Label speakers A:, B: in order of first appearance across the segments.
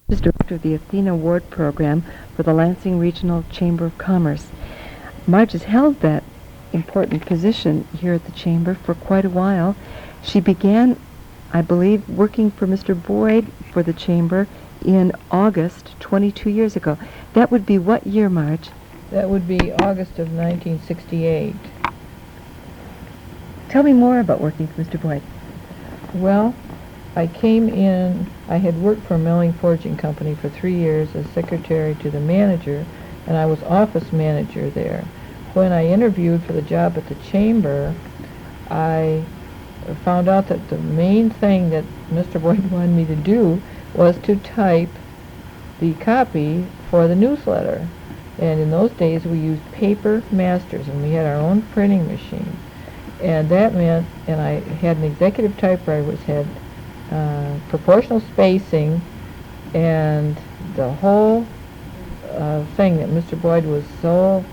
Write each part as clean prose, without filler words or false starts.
A: is director of the Athena Award program for the Lansing Regional Chamber of Commerce. Marge has held that important position here at the Chamber for quite a while. She began, I believe, working for Mr. Boyd for the Chamber in August 22 years ago. That would be what year, Marge?
B: That would be August of 1968.
A: Tell me more about working for Mr. Boyd.
B: Well, I came in, I had worked for a milling forging company for 3 years as secretary to the manager, and I was office manager there. When I interviewed for the job at the Chamber, I found out that the main thing that Mr. Boyd wanted me to do was to type the copy for the newsletter. And in those days we used paper masters, and we had our own printing machine. And that meant, and I had an executive typewriter which had proportional spacing, and the whole thing that Mr. Boyd was so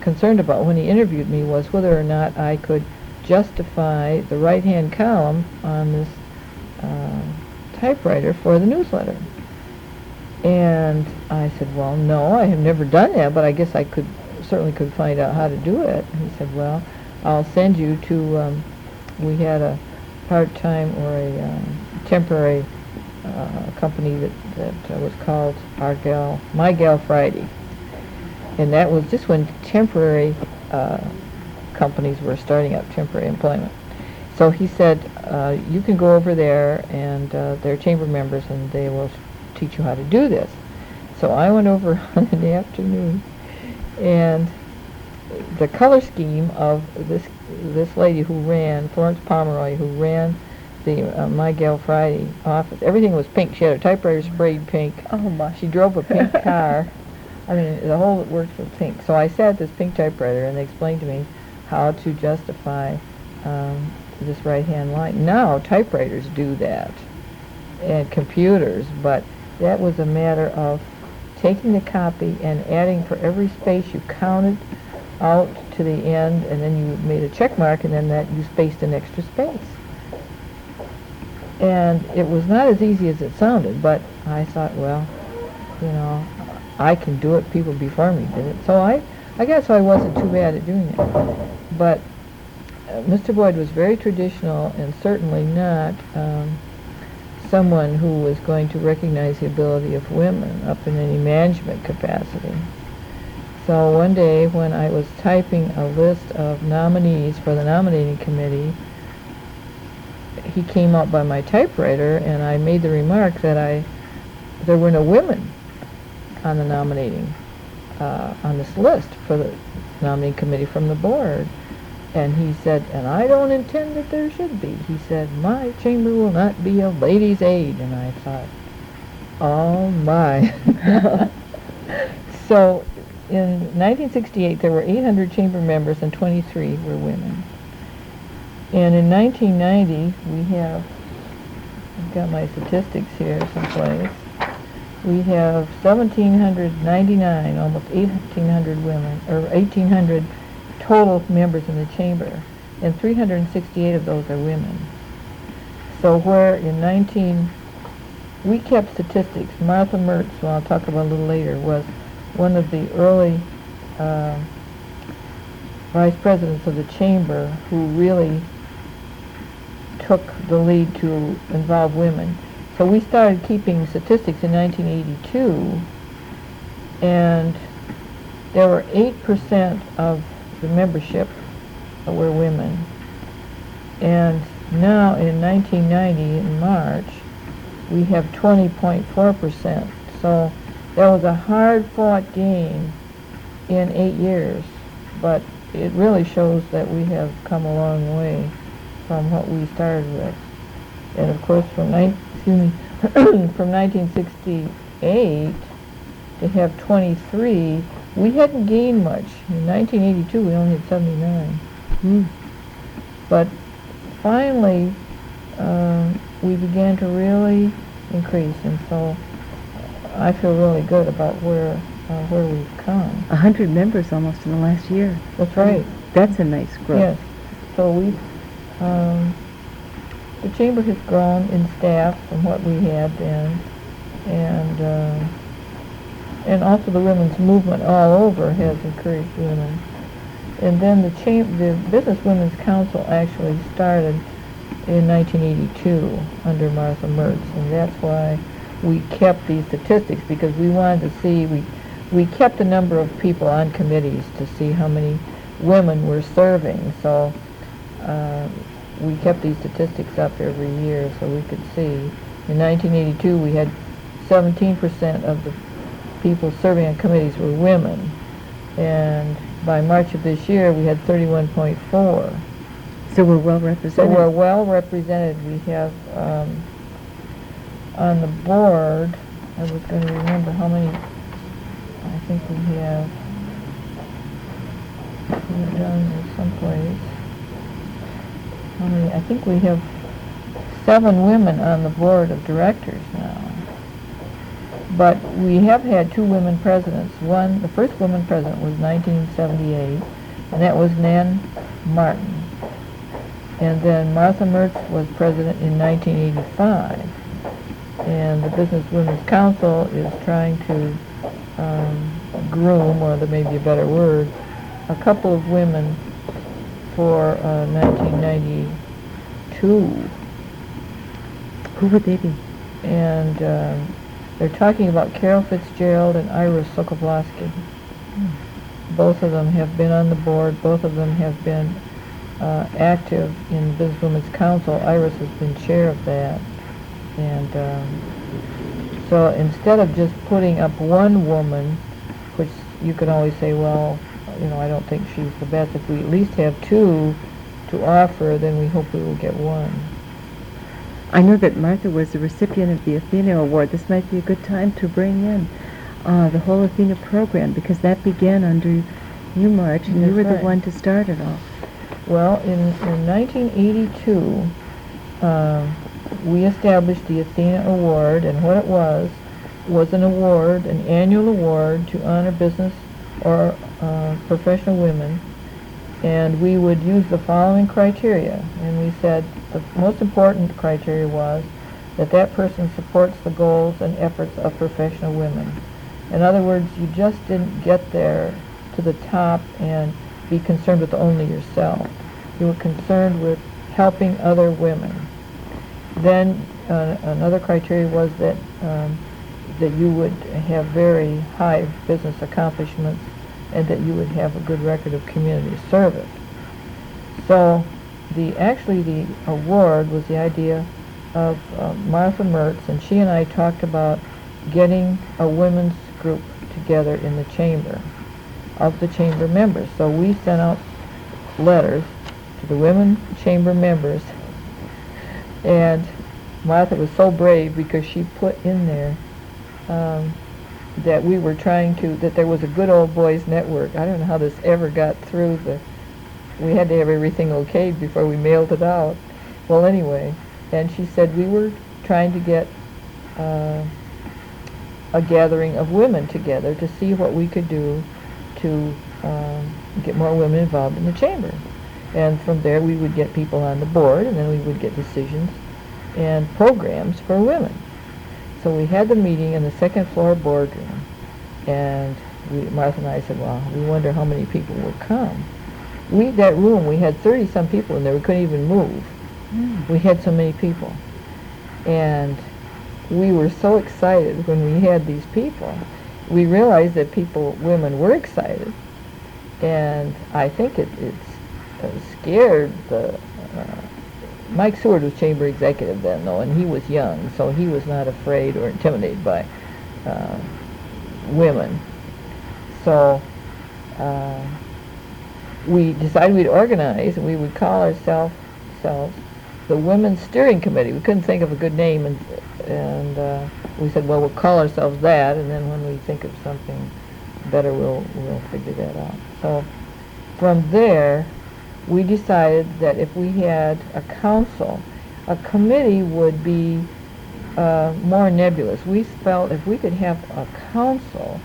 B: concerned about when he interviewed me was whether or not I could justify the right-hand column on this typewriter for the newsletter. And I said, well, no, I have never done that, but I guess I certainly could find out how to do it. And he said, well, I'll send you to, we had a part-time or a temporary company that was called My Gal Friday. And that was just when temporary companies were starting up temporary employment. So he said, you can go over there, and they're chamber members, and they will teach you how to do this. So I went over on an afternoon, and the color scheme of this lady who ran, Florence Pomeroy, who ran the My Gal Friday office, everything was pink. She had her typewriter sprayed pink.
A: Oh my!
B: She drove a pink car. I mean, the whole works was pink. So I sat at this pink typewriter, and they explained to me how to justify this right-hand line. Now typewriters do that, and computers, but that was a matter of taking the copy and adding for every space you counted out to the end, and then you made a check mark, and then that you spaced an extra space. And it was not as easy as it sounded, but I thought, well, you know, I can do it. People before me did it. So I guess I wasn't too bad at doing it. But Mr. Boyd was very traditional, and certainly not someone who was going to recognize the ability of women up in any management capacity. So one day when I was typing a list of nominees for the nominating committee, he came out by my typewriter, and I made the remark that there were no women on the nominating, on this list for the nominating committee from the board. And he said, and I don't intend that there should be. He said, my chamber will not be a ladies' aid. And I thought, oh my. So in 1968, there were 800 chamber members, and 23 were women. And in 1990, I've got my statistics here someplace, we have 1,799, almost 1,800 women, or 1,800 total members in the chamber, and 368 of those are women. So where in we kept statistics. Martha Mertz, who I'll talk about a little later, was one of the early vice presidents of the chamber who really took the lead to involve women. So we started keeping statistics in 1982, and there were 8% of the membership were women. And now in 1990, in March, we have 20.4%. So that was a hard-fought game in 8 years, but it really shows that we have come a long way from what we started with. And of course, from 1968 to have 23, we hadn't gained much. In 1982, we only had 79. But finally, we began to really increase, and so I feel really good about where we've come.
A: 100 members almost in the last year.
B: That's right.
A: That's a nice growth.
B: Yes. So the chamber has grown in staff from what we had then, and also the women's movement all over has encouraged women. And then the Business Women's Council actually started in 1982 under Martha Mertz, and that's why we kept these statistics, because we wanted to see, we kept a number of people on committees to see how many women were serving. So we kept these statistics up every year so we could see. In 1982 we had 17% of the people serving on committees were women, and by March of this year we had 31.4.
A: So we're well represented.
B: So we're well represented. We have on the board, I was going to remember how many, I think we have, we've done this someplace, how many, I think we have 7 women on the board of directors now. But we have had 2 women presidents. The first woman president was 1978, and that was Nan Martin. And then Martha Mertz was president in 1985. And the Business Women's Council is trying to groom, or there may be a better word, a couple of women for 1992.
A: Who would they be?
B: And they're talking about Carol Fitzgerald and Iris Sokoblowski. Both of them have been on the board. Both of them have been active in the Business Women's Council. Iris has been chair of that. And so instead of just putting up one woman, which you could always say, well, you know, I don't think she's the best. If we at least have 2 to offer, then we hope we will get one.
A: I know that Martha was the recipient of the Athena Award. This might be a good time to bring in the whole Athena program, because that began under you, Marge, and you were the one to start it all.
B: Well, in 1982, we established the Athena Award, and what it was an award, an annual award to honor business or professional women, and we would use the following criteria. And we said the most important criteria was that that person supports the goals and efforts of professional women. In other words, you just didn't get there to the top and be concerned with only yourself. You were concerned with helping other women. Then another criteria was that that you would have very high business accomplishments and that you would have a good record of community service. So actually the award was the idea of Martha Mertz, and she and I talked about getting a women's group together in the chamber, of the chamber members. So we sent out letters to the women chamber members, and Martha was so brave because she put in there that we were that there was a good old boys network. I don't know how this ever got through we had to have everything okayed before we mailed it out. Well, anyway, and she said we were trying to get a gathering of women together to see what we could do to get more women involved in the chamber. And from there we would get people on the board, and then we would get decisions and programs for women. So we had the meeting in the second floor boardroom, and Martha and I said, well, we wonder how many people will come. That room, we had 30-some people in there. We couldn't even move. We had so many people. And we were so excited when we had these people. We realized that women were excited, and I think it scared Mike Seward was chamber executive then, though, and he was young, so he was not afraid or intimidated by women. So we decided we'd organize, and we would call ourselves the Women's Steering Committee. We couldn't think of a good name, and we said, well, we'll call ourselves that, and then when we think of something better, we'll figure that out. So from there, we decided that if we had a council, a committee would be more nebulous. We felt if we could have a council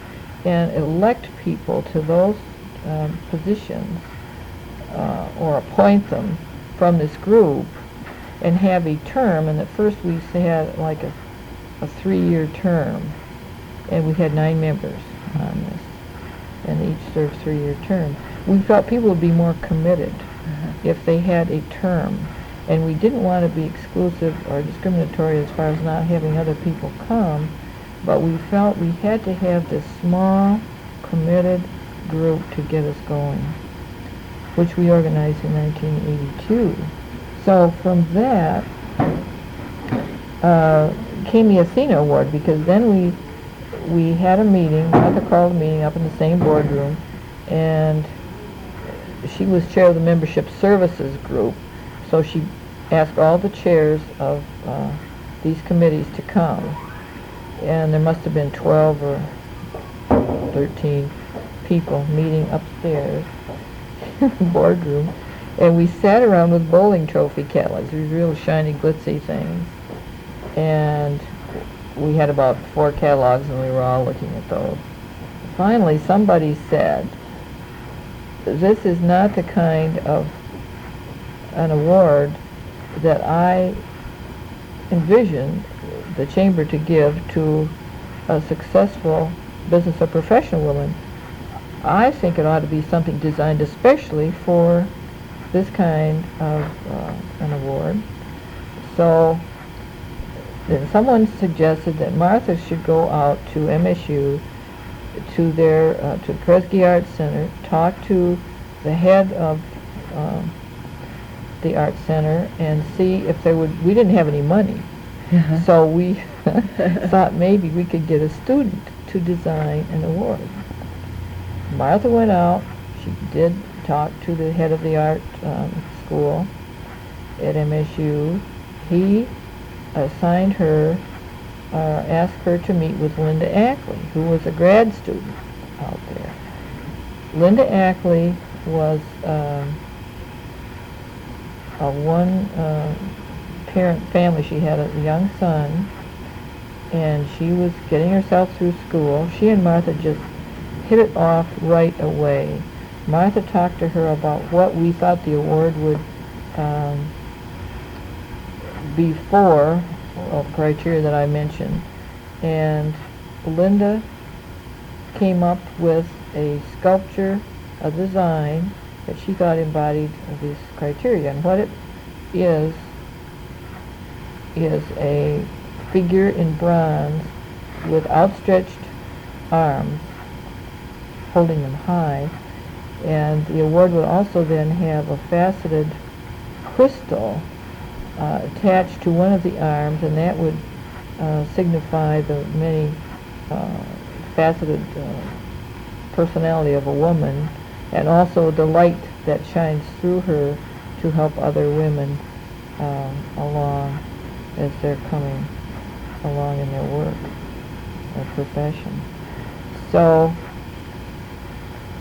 B: and elect people to those positions or appoint them from this group and have a term, and at first we had like a a 3-year term, and we had 9 members on this, and each served 3-year term. We felt people would be more committed if they had a term, and we didn't want to be exclusive or discriminatory as far as not having other people come, but we felt we had to have this small, committed group to get us going, which we organized in 1982. So from that came the Athena Award, because then we had a meeting. Martha called a meeting up in the same boardroom, and she was chair of the membership services group, so she asked all the chairs of these committees to come, and there must have been 12 or 13 people meeting upstairs in the boardroom, and we sat around with bowling trophy catalogs, these real shiny, glitzy things, and we had about 4 catalogs, and we were all looking at those. Finally, somebody said, this is not the kind of an award that I envision the Chamber to give to a successful business or professional woman. I think it ought to be something designed especially for this kind of an award. So then someone suggested that Martha should go out to MSU, to their to Kresge Arts Center, talk to the head of the Arts Center, and see if they would. We didn't have any money, so we thought maybe we could get a student to design an award. Martha went out. She did talk to the head of the art school at MSU. He assigned her, asked her to meet with Linda Ackley, who was a grad student out there. Linda Ackley was a one-parent family. She had a young son, and she was getting herself through school. She and Martha just hit it off right away. Martha talked to her about what we thought the award would be for, all the criteria that I mentioned, and Linda came up with a sculpture, a design that she thought embodied these criteria. And what it is a figure in bronze with outstretched arms, holding them high, and the award would also then have a faceted crystal attached to one of the arms, and that would signify the many faceted personality of a woman, and also the light that shines through her to help other women along as they're coming along in their work or profession. So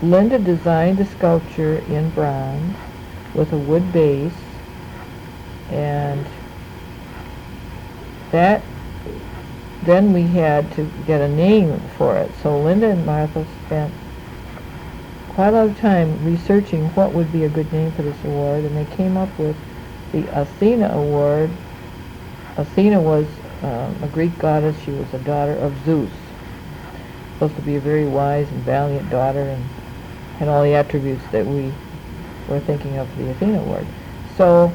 B: Linda designed the sculpture in bronze with a wood base, and that then we had to get a name for it. So Linda and Martha spent quite a lot of time researching what would be a good name for this award, and they came up with the Athena Award. Athena was a Greek goddess. She was a daughter of Zeus, supposed to be a very wise and valiant daughter, and had all the attributes that we were thinking of for the Athena Award. So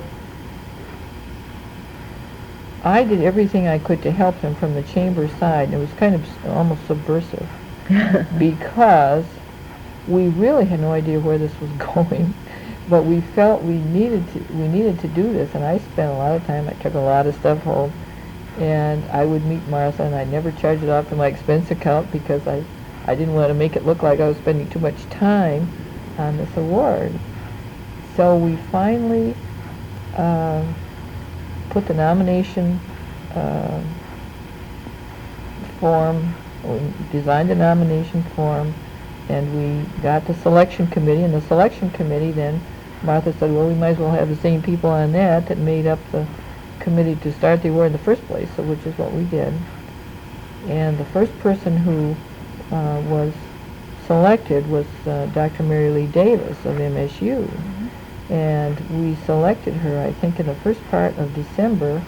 B: I did everything I could to help them from the chamber side, and it was kind of almost subversive because we really had no idea where this was going, but we felt we needed to do this, and I spent a lot of time. I took a lot of stuff home, and I would meet Martha, and I'd never charge it off to my expense account because I didn't want to make it look like I was spending too much time on this award. So we finally put the nomination form, we designed the nomination form, and we got the selection committee, and the selection committee then, Martha said, well, we might as well have the same people on that made up the committee to start the award in the first place, so which is what we did. And the first person who was selected was Dr. Mary Lee Davis of MSU. And we selected her, I think, in the first part of December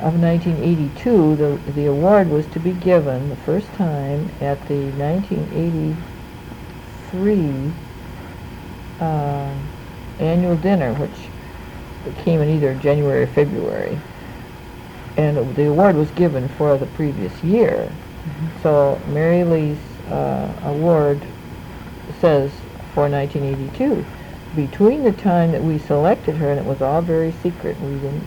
B: of 1982, the award was to be given the first time at the 1983 annual dinner, which came in either January or February. And the award was given for the previous year. So Mary Lee's award says for 1982. Between the time that we selected her, and it was all very secret, we didn't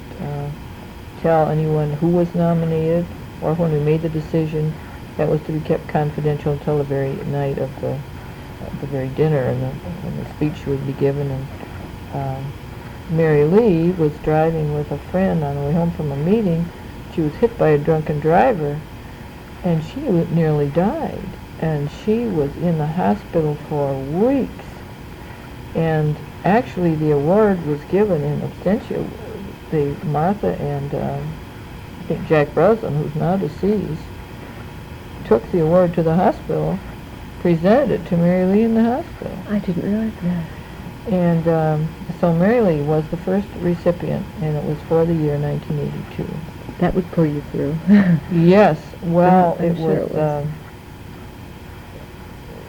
B: tell anyone who was nominated, or when we made the decision, that was to be kept confidential until the very night of the very dinner, and the speech would be given. And Mary Lee was driving with a friend on the way home from a meeting. She was hit by a drunken driver, and she nearly died. And she was in the hospital for weeks. And actually, the award was given in absentia. Martha and I think Jack Breslin, who's now deceased, took the award to the hospital, presented it to Mary Lee in the hospital.
A: I didn't realize that.
B: And so Mary Lee was the first recipient, and it was for the year 1982.
A: That would pull you through.
B: Yes, well,
A: I'm sure it was.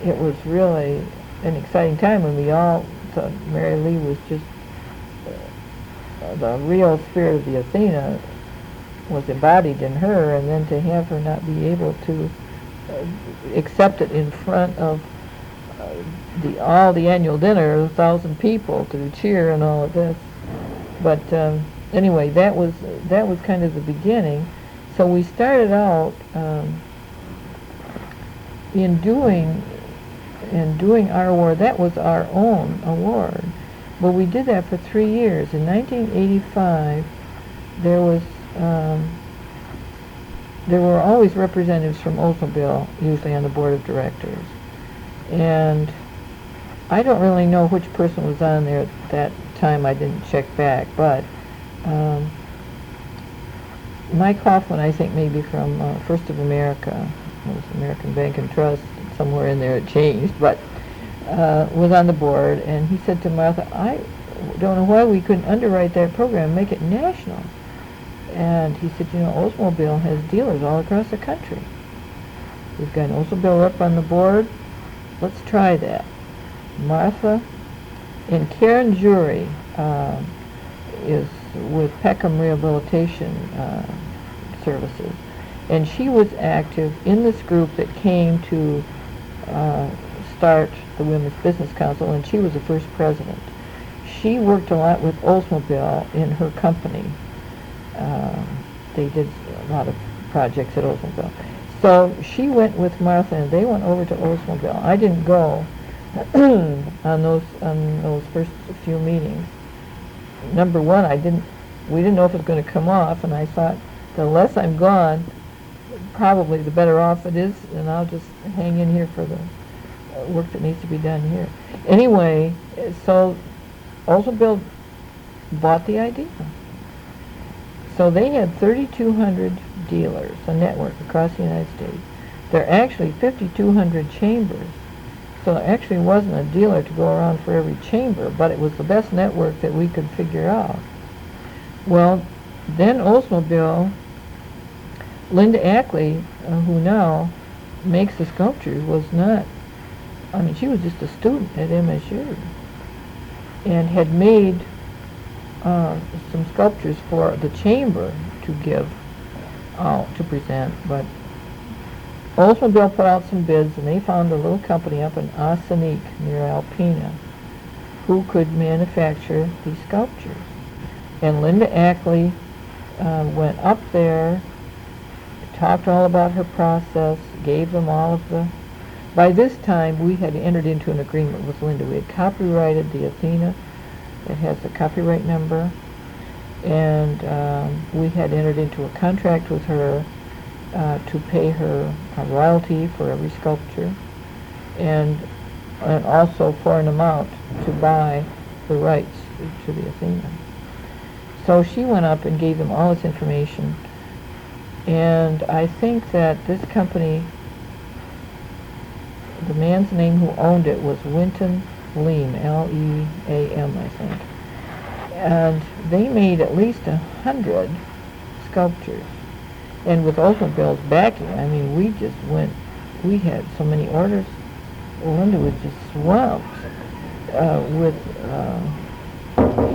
B: It was really an exciting time when we all thought Mary Lee was just the real spirit of the Athena was embodied in her, and then to have her not be able to accept it in front of all the annual dinner, 1,000 people to cheer and all of this. But anyway, that was kind of the beginning. So we started out in doing our award. That was our own award. But we did that for 3 years. In 1985, there were always representatives from Oldsmobile, usually on the board of directors. And I don't really know which person was on there at that time. I didn't check back, but Mike Hoffman, I think maybe from First of America, it was American Bank and Trust, somewhere in there it changed, but was on the board, and he said to Martha, I don't know why we couldn't underwrite that program and make it national. And he said, Oldsmobile has dealers all across the country. We've got an Oldsmobile rep on the board. Let's try that. Martha and Karen Jury is with Peckham Rehabilitation Services, and she was active in this group that came to start the Women's Business Council, and she was the first president. She worked a lot with Oldsmobile in her company. They did a lot of projects at Oldsmobile. So she went with Martha, and they went over to Oldsmobile. I didn't go on those first few meetings. Number one, we didn't know if it was going to come off, and I thought the less I'm gone, probably the better off it is, and I'll just hang in here for the work that needs to be done here. Anyway, so Oldsmobile bought the idea. So they had 3,200 dealers, a network across the United States. There are actually 5,200 chambers. So there actually wasn't a dealer to go around for every chamber, but it was the best network that we could figure out. Well, then Oldsmobile, Linda Ackley, who now makes the sculptures, she was just a student at MSU and had made some sculptures for the chamber to give out, to present, but Oldsmobile put out some bids, and they found a little company up in Osinique near Alpena who could manufacture these sculptures. And Linda Ackley went up there, talked all about her process, gave them all of the... By this time, we had entered into an agreement with Linda. We had copyrighted the Athena. It has the copyright number. And we had entered into a contract with her to pay her a royalty for every sculpture, and also for an amount to buy the rights to the Athena. So she went up and gave them all this information, and I think that this company, the man's name who owned it was Winton Leam, L-E-A-M, I think, and they made at least 100 sculptures. And with Oldsmobile's backing, I mean, we had so many orders. Linda was just swamped with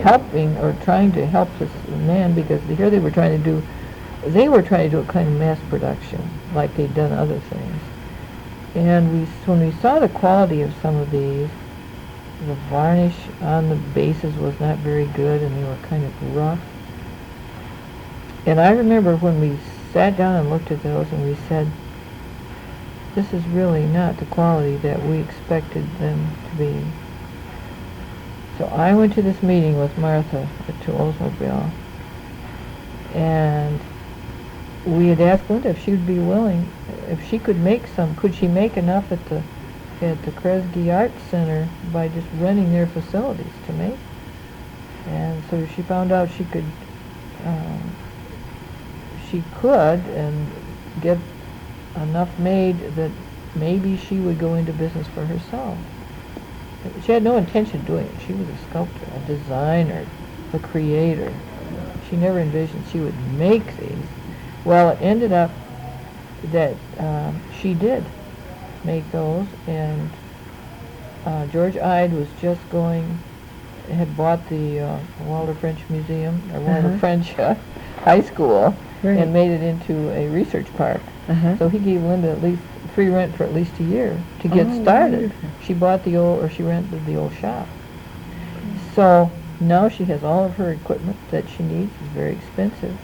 B: helping or trying to help this man, because here they were trying to do a kind of mass production like they'd done other things. And when we saw the quality of some of these, the varnish on the bases was not very good, and they were kind of rough. And I remember when we sat down and looked at those, and we said, this is really not the quality that we expected them to be. So I went to this meeting with Martha to Oldsmobile, and we had asked Linda if she would be willing, if she could make some, could she make enough at the Kresge Art Center by just renting their facilities to make. And so she found out she could and get enough made that maybe she would go into business for herself. She had no intention of doing it. She was a sculptor, a designer, a creator. She never envisioned she would make these. Well, it ended up that she did make those, and George Ide was just had bought the Walter French Museum, or Walter French High School,
A: right,
B: and made it into a research park. So he gave Linda at least free rent for at least a year to get started.
A: Wonderful.
B: She bought she rented the old shop. So now she has all of her equipment that she needs. It's very expensive,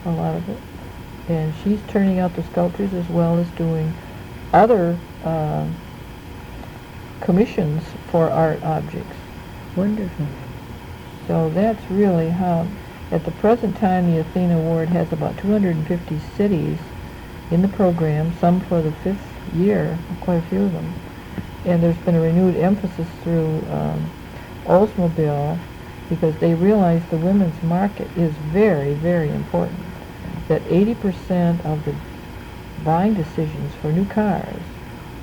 B: a lot of it. And she's turning out the sculptures as well as doing other commissions for art objects.
A: Wonderful.
B: So that's really how, at the present time, the Athena Award has about 250 cities in the program, some for the 5th year, quite a few of them. And there's been a renewed emphasis through Oldsmobile, because they realize the women's market is very, very important. That 80% of the buying decisions for new cars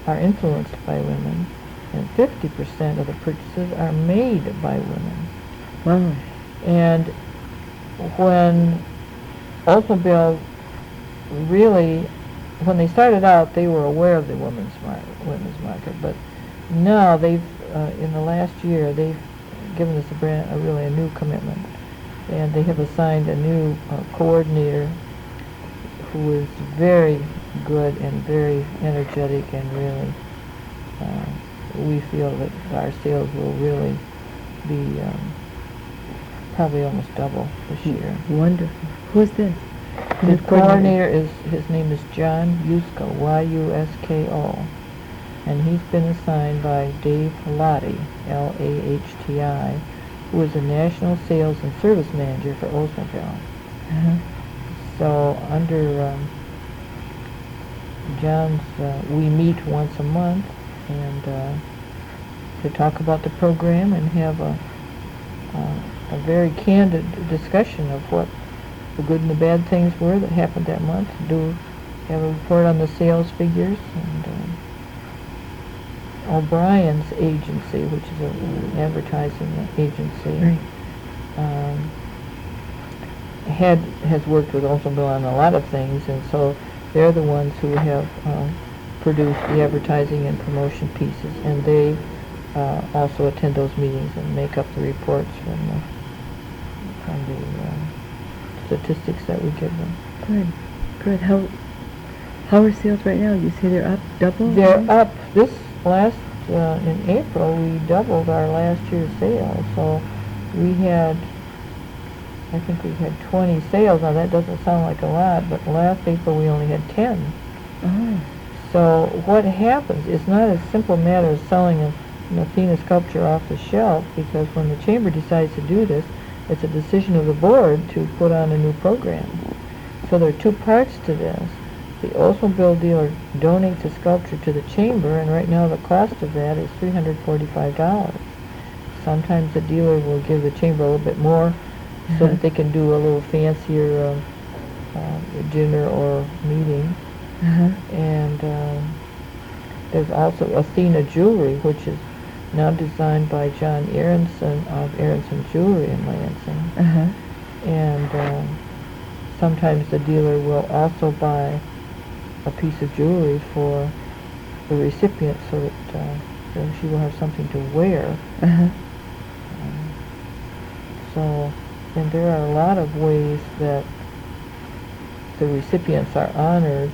B: are influenced by women, and 50% of the purchases are made by women.
A: Wow.
B: And when Oldsmobile when they started out, they were aware of the women's market, but now they've, in the last year, they've given us a new commitment, and they have assigned a new coordinator who is very good and very energetic, and really, we feel that our sales will really be probably almost double this year.
A: Wonderful. Who's this?
B: The coordinator his name is John Yusko, Y-U-S-K-O, and he's been assigned by Dave Lahti, L-A-H-T-I, who is a national sales and service manager for Oldsmobile. So under John's, we meet once a month and to talk about the program and have a very candid discussion of what the good and the bad things were that happened that month. Have a report on the sales figures. And O'Brien's agency, which is an advertising agency, has worked with Oldsmobile on a lot of things, and so they're the ones who have produced the advertising and promotion pieces, and they also attend those meetings and make up the reports from the statistics that we give them.
A: Good. How are sales right now? You say they're up double?
B: They're up. This last, in April, we doubled our last year's sales. So I think we had 20 sales. Now that doesn't sound like a lot, but last April we only had 10.
A: Oh.
B: So what happens, it's not a simple matter of selling an Athena sculpture off the shelf, because when the chamber decides to do this, it's a decision of the board to put on a new program. So there are two parts to this. The Oldsmobile dealer donates a sculpture to the chamber, and right now the cost of that is $345. Sometimes the dealer will give the chamber a little bit more so that they can do a little fancier dinner or meeting. And there's also Athena jewelry, which is now designed by John Aronson of Aronson Jewelry in Lansing. And sometimes the dealer will also buy a piece of jewelry for the recipient so that she will have something to wear.
A: Uh-huh.
B: So, and there are a lot of ways that the recipients are honored.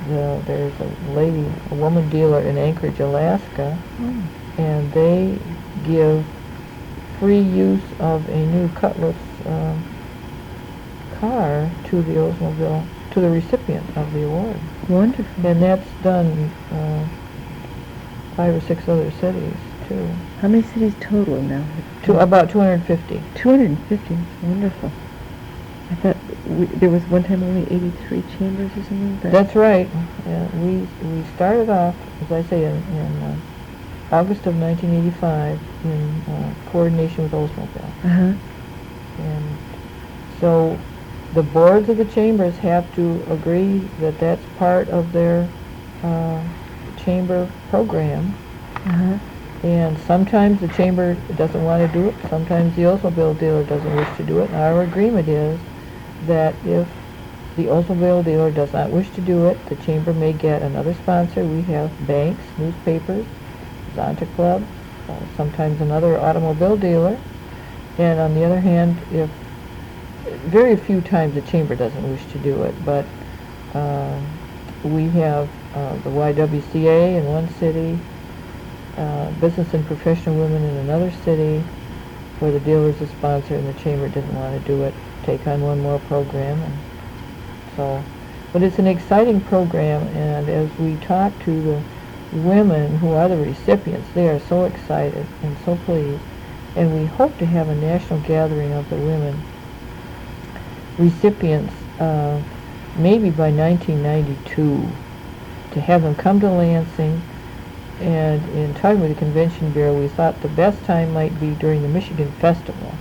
B: There's a woman dealer in Anchorage, Alaska, and they give free use of a new Cutlass car to the Oldsmobile, to the recipient of the award.
A: Wonderful.
B: And that's done 5 or 6 other cities too.
A: How many cities total now?
B: About 250.
A: 250. Wonderful. I thought there was one time only 83 chambers or something. But
B: That's right. We started off, as I say, in August of 1985 in coordination with Oldsmobile.
A: Uh-huh.
B: And so the boards of the chambers have to agree that that's part of their chamber program.
A: Uh-huh.
B: And sometimes the chamber doesn't want to do it. Sometimes the Oldsmobile dealer doesn't wish to do it. And our agreement is that if the Oldsmobile dealer does not wish to do it, the chamber may get another sponsor. We have banks, newspapers, Zonta Club, sometimes another automobile dealer. And on the other hand, if very few times the chamber doesn't wish to do it, but we have the YWCA in one city, Business and Professional Women in another city, where the dealer's a sponsor and the chamber didn't want to do it, take on one more program. And so, but it's an exciting program, and as we talk to the women who are the recipients, they are so excited and so pleased, and we hope to have a national gathering of the women recipients maybe by 1992, to have them come to Lansing. And in talking with the Convention Bureau, we thought the best time might be during the Michigan Festival,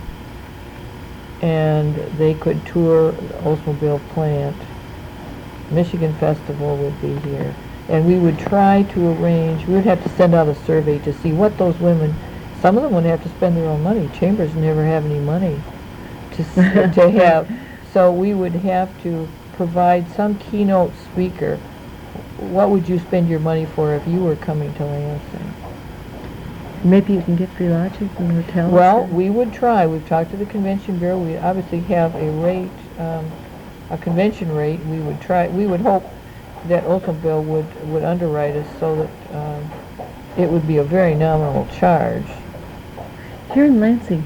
B: and they could tour the Oldsmobile plant. Michigan Festival would be here, and we would try to arrange, we would have to send out a survey to see what those women, some of them would have to spend their own money. Chambers never have any money to have, so we would have to provide some keynote speaker. What would you spend your money for if you were coming to Lansing?
A: Maybe you can get free lodging from the hotel.
B: Well, we would try. We've talked to the Convention Bureau. We obviously have a rate, a convention rate. We would try. We would hope that Oldsmobile would underwrite us so that it would be a very nominal charge.
A: Here in Lansing,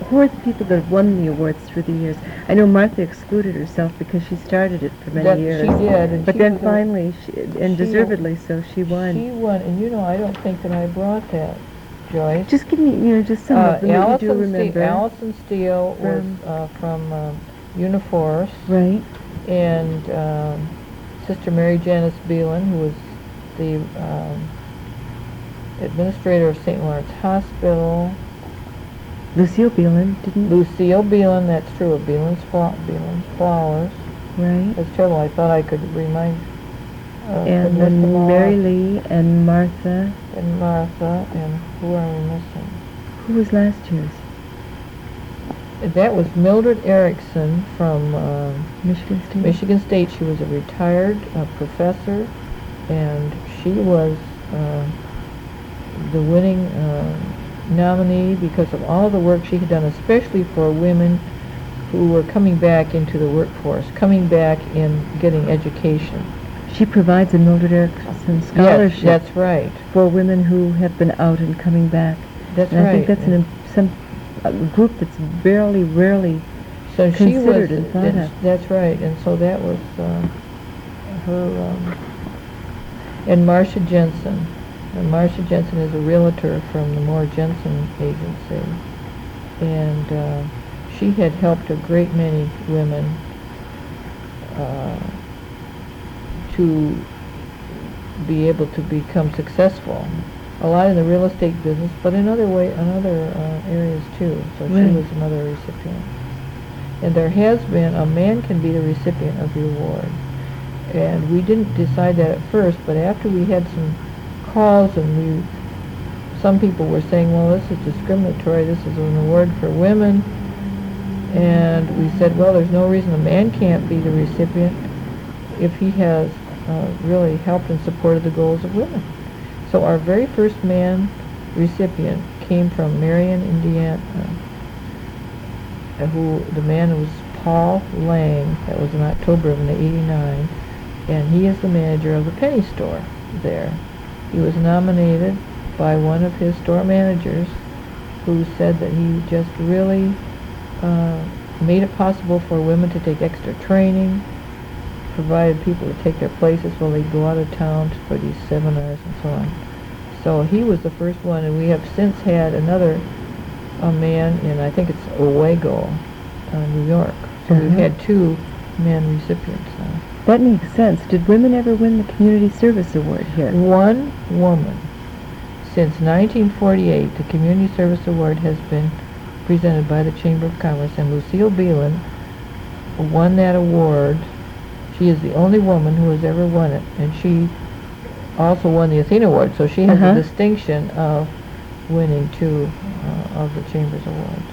A: who are the people that have won the awards through the years? I know Martha excluded herself because she started it for many years.
B: She did. And
A: but
B: she
A: then finally, deservedly so, she won.
B: She won, and I don't think that I brought that, Joyce.
A: Just give me, just some of them that you do remember.
B: Allison Steele was from Uniforce.
A: Right.
B: And Sister Mary Janice Beelan, who was the administrator of St. Lawrence Hospital.
A: Lucille Beelan, didn't...
B: Lucille Beelan, that's true, of Beelan's Flowers.
A: Right.
B: That's terrible. I thought I could remind...
A: and then Mary Lee and Martha.
B: And Martha, and who are we missing?
A: Who was last year's?
B: That was Mildred Erickson from
A: Michigan State.
B: Michigan State. She was a retired professor, and she was the winning nominee because of all the work she had done, especially for women who were coming back into the workforce, coming back and getting education.
A: She provides a Mildred Erickson scholarship.
B: Yes, that's right.
A: For women who have been out and coming back.
B: That's
A: and
B: right.
A: I think that's a group that's rarely
B: so
A: considered
B: she was,
A: and thought of.
B: That's right, and so that was her, and Marcia Jensen. And Marcia Jensen is a realtor from the Moore Jensen Agency, and she had helped a great many women to be able to become successful. A lot in the real estate business, but in other areas too. So
A: right.
B: She was another recipient. And there has been, a man can be the recipient of the award. And we didn't decide that at first, but after we had some calls and some people were saying, well, this is discriminatory, this is an award for women. And we said, well, there's no reason a man can't be the recipient if he has really helped and supported the goals of women. So our very first man recipient came from Marion, Indiana, the man was Paul Lang. That was in October of '89, and he is the manager of the penny store there. He was nominated by one of his store managers, who said that he just really made it possible for women to take extra training, provided people to take their places while they go out of town for these seminars and so on. So he was the first one, and we have since had another man in, I think it's Owego, New York. So we've had two men recipients now.
A: That makes sense. Did women ever win the Community Service Award here?
B: One woman. Since 1948, the Community Service Award has been presented by the Chamber of Commerce, and Lucille Beelan won that award. She is the only woman who has ever won it, and she also won the Athena Awards, so she has the distinction of winning two of the Chamber's awards.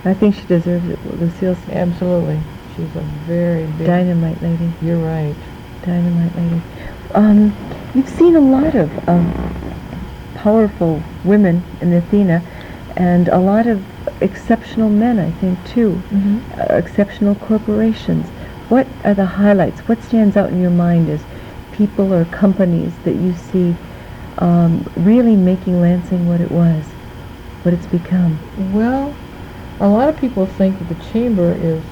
A: I think she deserves it, Lucille.
B: Absolutely. She's a very big...
A: Dynamite lady.
B: You're right.
A: Dynamite lady. You've seen a lot of powerful women in Athena, and a lot of exceptional men, I think, too. Exceptional corporations. What are the highlights? What stands out in your mind as people or companies that you see really making Lansing what it was, what it's become?
B: Well, a lot of people think that the Chamber is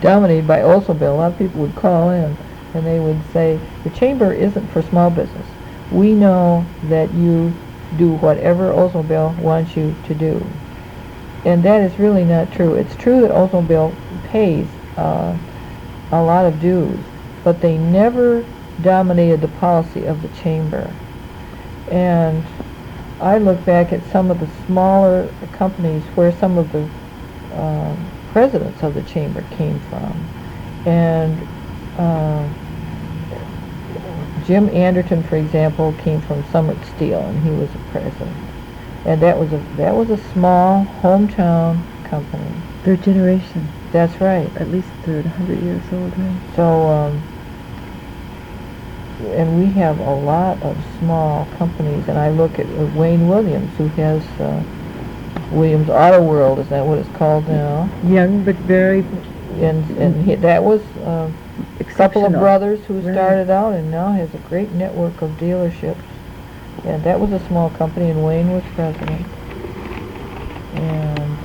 B: dominated by Oldsmobile. A lot of people would call in and they would say, the Chamber isn't for small business. We know that you do whatever Oldsmobile wants you to do. And that is really not true. It's true that Oldsmobile pays a lot of dues, but they never dominated the policy of the Chamber. And I look back at some of the smaller companies where some of the presidents of the Chamber came from. And Jim Anderton, for example, came from Summit Steel, and he was a president. And that was a small hometown company.
A: Third generation.
B: That's right.
A: At least third, 100 years old, right?
B: So, and we have a lot of small companies, and I look at Wayne Williams, who has Williams Auto World, is that what it's called now?
A: Young, but very...
B: And that was a couple of brothers who started out and now has a great network of dealerships. And that was a small company, and Wayne was president. And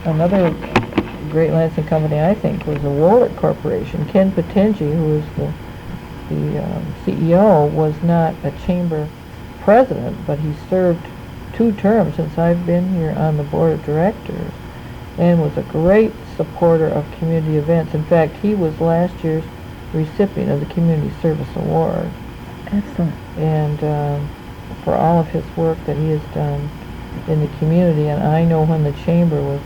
B: another great Lansing company, I think, was the Warwick Corporation. Ken Potengi, who is the CEO, was not a chamber president, but he served 2 terms since I've been here on the board of directors, and was a great supporter of community events. In fact, he was last year's recipient of the Community Service Award.
A: Excellent.
B: And for all of his work that he has done in the community. And I know when the chamber was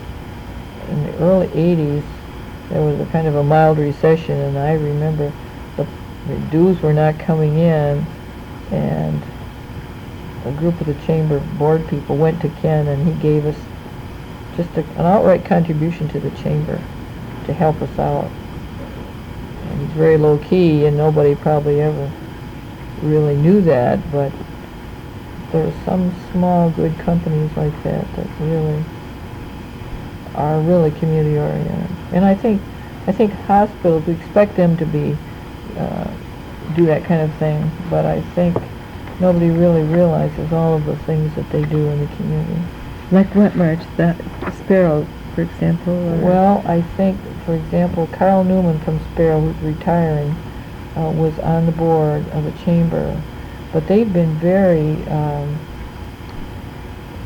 B: in the early 80s, there was a kind of a mild recession, and I remember the dues were not coming in, and a group of the chamber board people went to Ken, and he gave us just an outright contribution to the chamber to help us out. And he's very low-key, and nobody probably ever really knew that, but there's some small good companies like that that really are really community oriented. And I think hospitals, we expect them to be do that kind of thing, but I think nobody really realizes all of the things that they do in the community.
A: Like what, Marge? That Sparrow, for example? Or?
B: Well, I think, for example, Carl Newman from Sparrow, who's retiring, was on the board of the chamber, but they've been very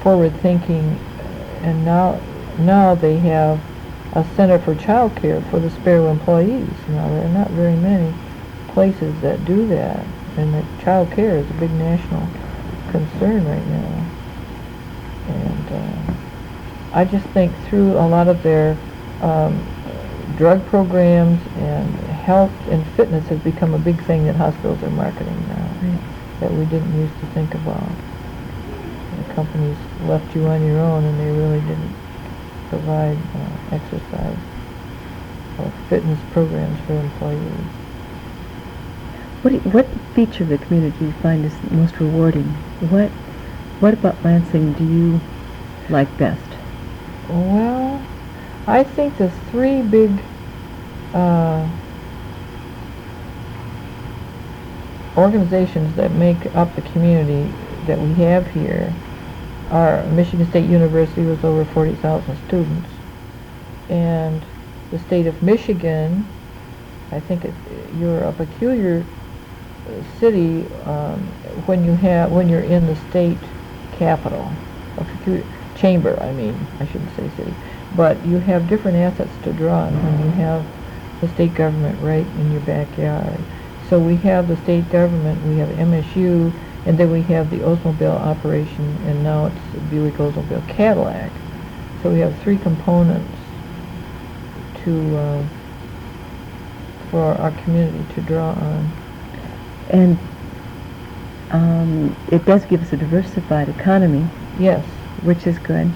B: forward-thinking, and now they have a center for child care for the Sparrow employees. Now, there are not very many places that do that, and that child care is a big national concern right now. And I just think through a lot of their drug programs and health and fitness has become a big thing that hospitals are marketing now, that we didn't used to think about. The companies left you on your own, and they really didn't provide exercise or fitness programs for employees.
A: What feature of the community do you find is most rewarding? What about Lansing do you like best?
B: Well, I think the three big organizations that make up the community that we have here are Michigan State University with over 40,000 students, and the state of Michigan. I think you're a peculiar city when you're in the state capital, a peculiar chamber. I shouldn't say city, but you have different assets to draw on when you have the state government right in your backyard. So we have the state government, we have MSU, and then we have the Oldsmobile operation, and now it's the Buick Oldsmobile Cadillac. So we have three components for our community to draw on.
A: And it does give us a diversified economy.
B: Yes.
A: Which is good.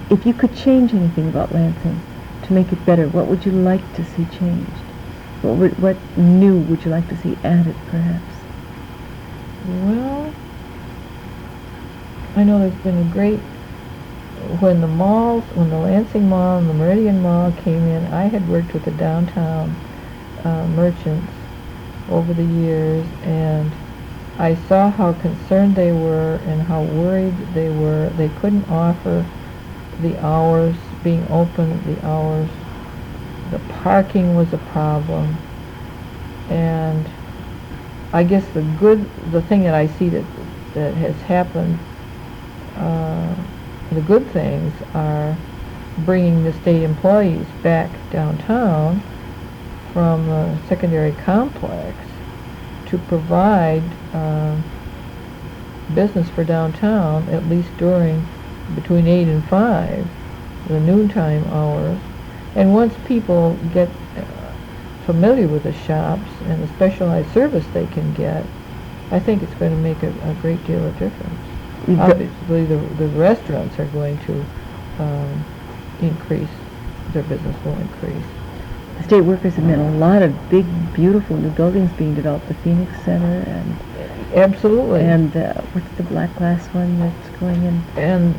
A: If you could change anything about Lansing to make it better, what would you like to see changed? What new would you like to see added, perhaps?
B: Well, I know there's been a great, when the Lansing Mall and the Meridian Mall came in, I had worked with the downtown merchants over the years, and I saw how concerned they were and how worried they were. They couldn't offer the hours, being open at the hours. The parking was a problem, and I guess the thing that I see that has happened, the good things are bringing the state employees back downtown from the secondary complex to provide business for downtown, at least between 8 and 5, the noontime hours. And once people get familiar with the shops and the specialized service they can get, I think it's going to make a great deal of difference. Obviously, the restaurants are going to increase, their business will increase.
A: The state workers have made a lot of big, beautiful new buildings being developed. The Phoenix Center and
B: absolutely,
A: and what's the black glass one that's going in?
B: And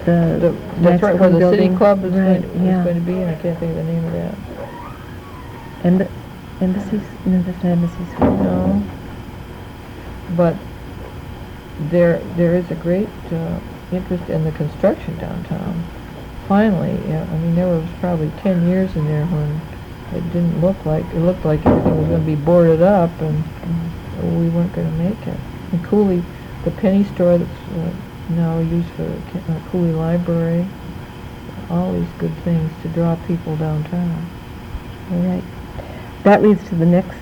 B: that's right, where the
A: building.
B: City Club is,
A: right,
B: going to be, and I can't think of the name of that.
A: And the embassies? No, that's not embassies.
B: No, but there is a great interest in the construction downtown. Finally, there was probably 10 years in there when it looked like everything was going to be boarded up, and we weren't going to make it. And Cooley, the penny store that's now used for Cooley Library, all these good things to draw people downtown.
A: All right. That leads to the next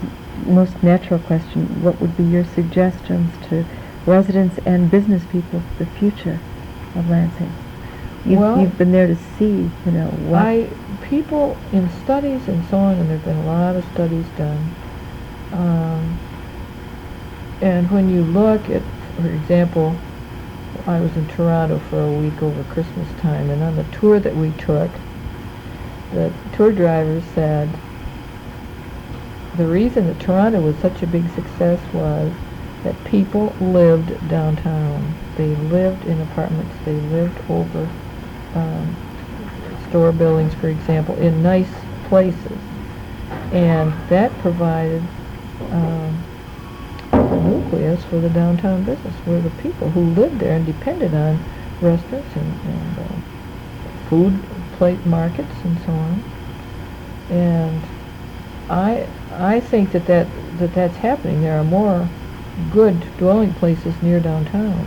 A: most natural question. What would be your suggestions to residents and business people for the future of Lansing? You've been there to see, what...
B: People in studies and so on, and there have been a lot of studies done, and when you look at, for example, I was in Toronto for a week over Christmas time, and on the tour that we took, the tour driver said the reason that Toronto was such a big success was that people lived downtown. They lived in apartments, they lived over store buildings, for example, in nice places. And that provided the nucleus for the downtown business, where the people who lived there and depended on restaurants and food plate markets and so on. And I think that's happening. There are more good dwelling places near downtown.